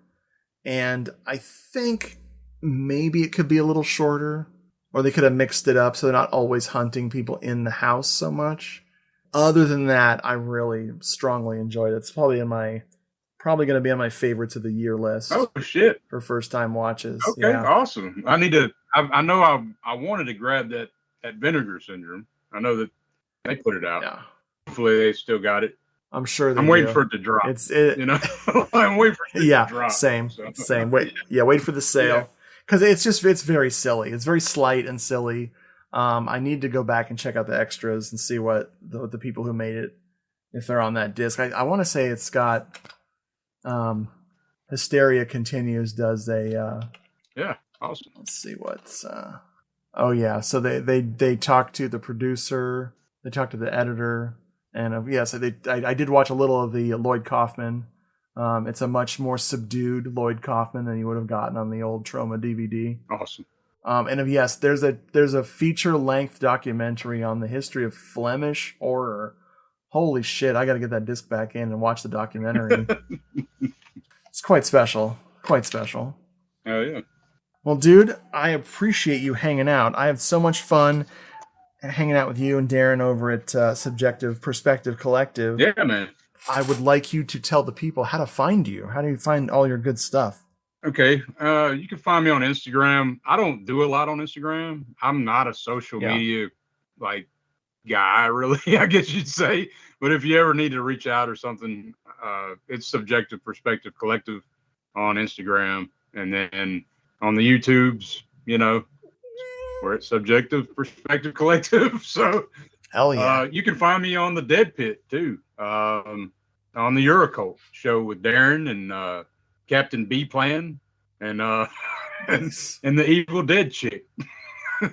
and I think maybe it could be a little shorter, or they could have mixed it up so they're not always hunting people in the house so much. Other than that, I really strongly enjoyed it. It's probably going to be on my favorites of the year list. Oh shit! For first time watches. Okay, yeah. Awesome. I need to. I know I wanted to grab that Vinegar Syndrome. I know that they put it out. Yeah. Hopefully they still got it. I'm sure. I'm waiting for it to drop. I'm waiting for it to drop. Same. Wait for the sale because it's very silly. It's very slight and silly. I need to go back and check out the extras and see what the people who made it, if they're on that disc. I want to say it's got Hysteria Continues does a awesome. Let's see what's so they talked to the producer, they talked to the editor, and I did watch a little of the Lloyd Kaufman. It's a much more subdued Lloyd Kaufman than you would have gotten on the old Troma DVD. Awesome. There's a feature-length documentary on the history of Flemish horror. Holy shit, I got to get that disc back in and watch the documentary. It's quite special. Quite special. Oh, yeah. Well, dude, I appreciate you hanging out. I have so much fun hanging out with you and Darren over at Subjective Perspective Collective. Yeah, man. I would like you to tell the people how to find you. How do you find all your good stuff? Okay, you can find me on Instagram. I don't do a lot on Instagram. I'm not a social media guy, really, I guess you'd say. But if you ever need to reach out or something, it's Subjective Perspective Collective on Instagram, and then on the YouTubes, we're at Subjective Perspective Collective. So, hell yeah, you can find me on the Dead Pit too, on the Eurocult show with Darren and Captain B Plan and and the Evil Dead chick.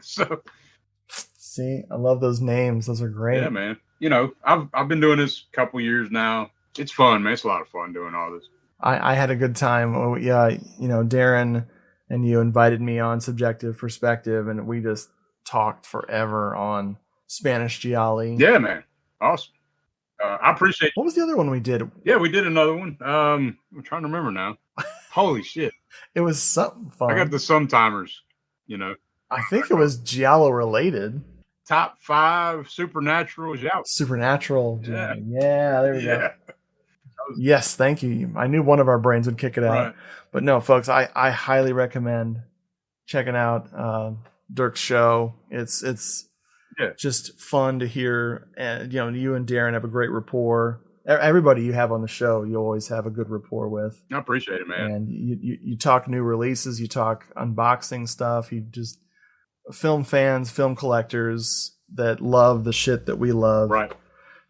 So see, I love those names. Those are great. Yeah, man. I've been doing this a couple years now. It's fun, man. It's a lot of fun doing all this. I had a good time. Darren and you invited me on Subjective Perspective, and we just talked forever on Spanish Gialli. Yeah, man. Awesome. I appreciate. What was the other one we did? Yeah, we did another one. I'm trying to remember now. Holy shit! It was something fun. I got the Sometimers. I think it was Giallo related. Top 5 supernatural Giallo. Supernatural. Yeah, there we go. Yes, thank you. I knew one of our brains would kick it out. Right. But no, folks, I highly recommend checking out Dirk's show. It's just fun to hear, and you and Darren have a great rapport. Everybody you have on the show, you always have a good rapport with. I appreciate it, man. And you talk new releases, you talk unboxing stuff, you just film fans, film collectors that love the shit that we love. Right.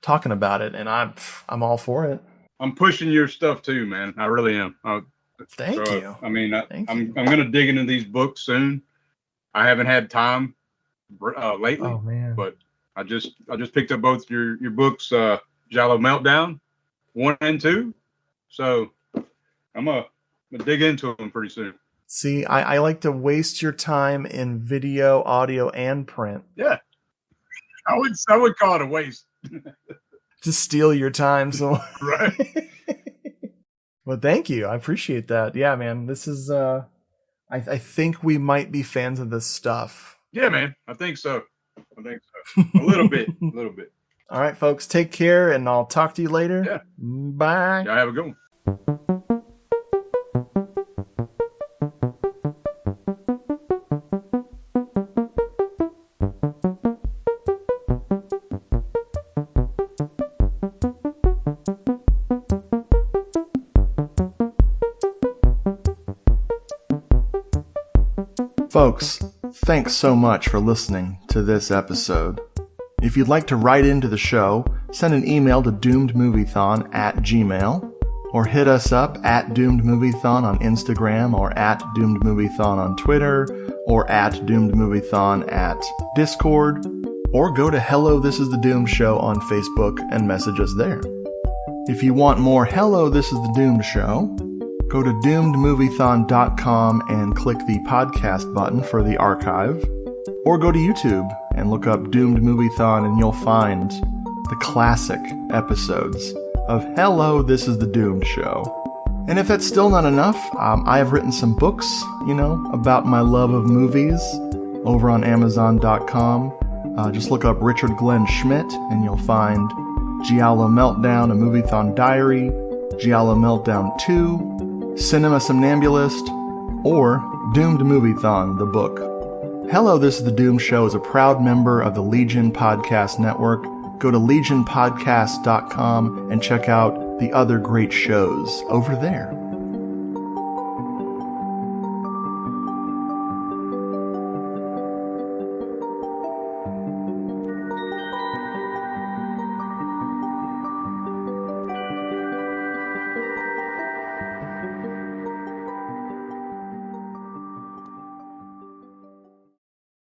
Talking about it, and I'm all for it. I'm pushing your stuff too, man. I really am. Thank you. I mean, I'm going to dig into these books soon. I haven't had time lately. Oh man! But I just picked up both your books, Giallo Meltdown 1 and 2. So I'm gonna dig into them pretty soon. See, I like to waste your time in video, audio, and print. Yeah, I would call it a waste. To steal your time, so right. Well, thank you. I appreciate that. Yeah, man. This is I think we might be fans of this stuff. Yeah, man. I think so. A little bit. All right, folks. Take care, and I'll talk to you later. Yeah. Bye. Yeah, have a good one. Folks, thanks so much for listening to this episode. If you'd like to write into the show, send an email to doomedmoviethon@gmail.com. or hit us up at Doomed Moviethon on Instagram, or at Doomed Moviethon on Twitter, or at Doomed Moviethon at Discord, or go to Hello This Is the Doomed Show on Facebook and message us there. If you want more Hello This Is the Doomed Show, go to doomedmoviethon.com and click the podcast button for the archive, or go to YouTube and look up Doomed Moviethon and you'll find the classic episodes of Hello, This Is the Doomed Show. And if that's still not enough, I have written some books, about my love of movies over on Amazon.com. Just look up Richard Glenn Schmidt and you'll find Giallo Meltdown, a Moviethon Diary, Giallo Meltdown 2, Cinema Somnambulist, or Doomed Moviethon, the book. Hello, This is the Doomed Show is a proud member of the Legion Podcast Network. Go to legionpodcast.com and check out the other great shows over there.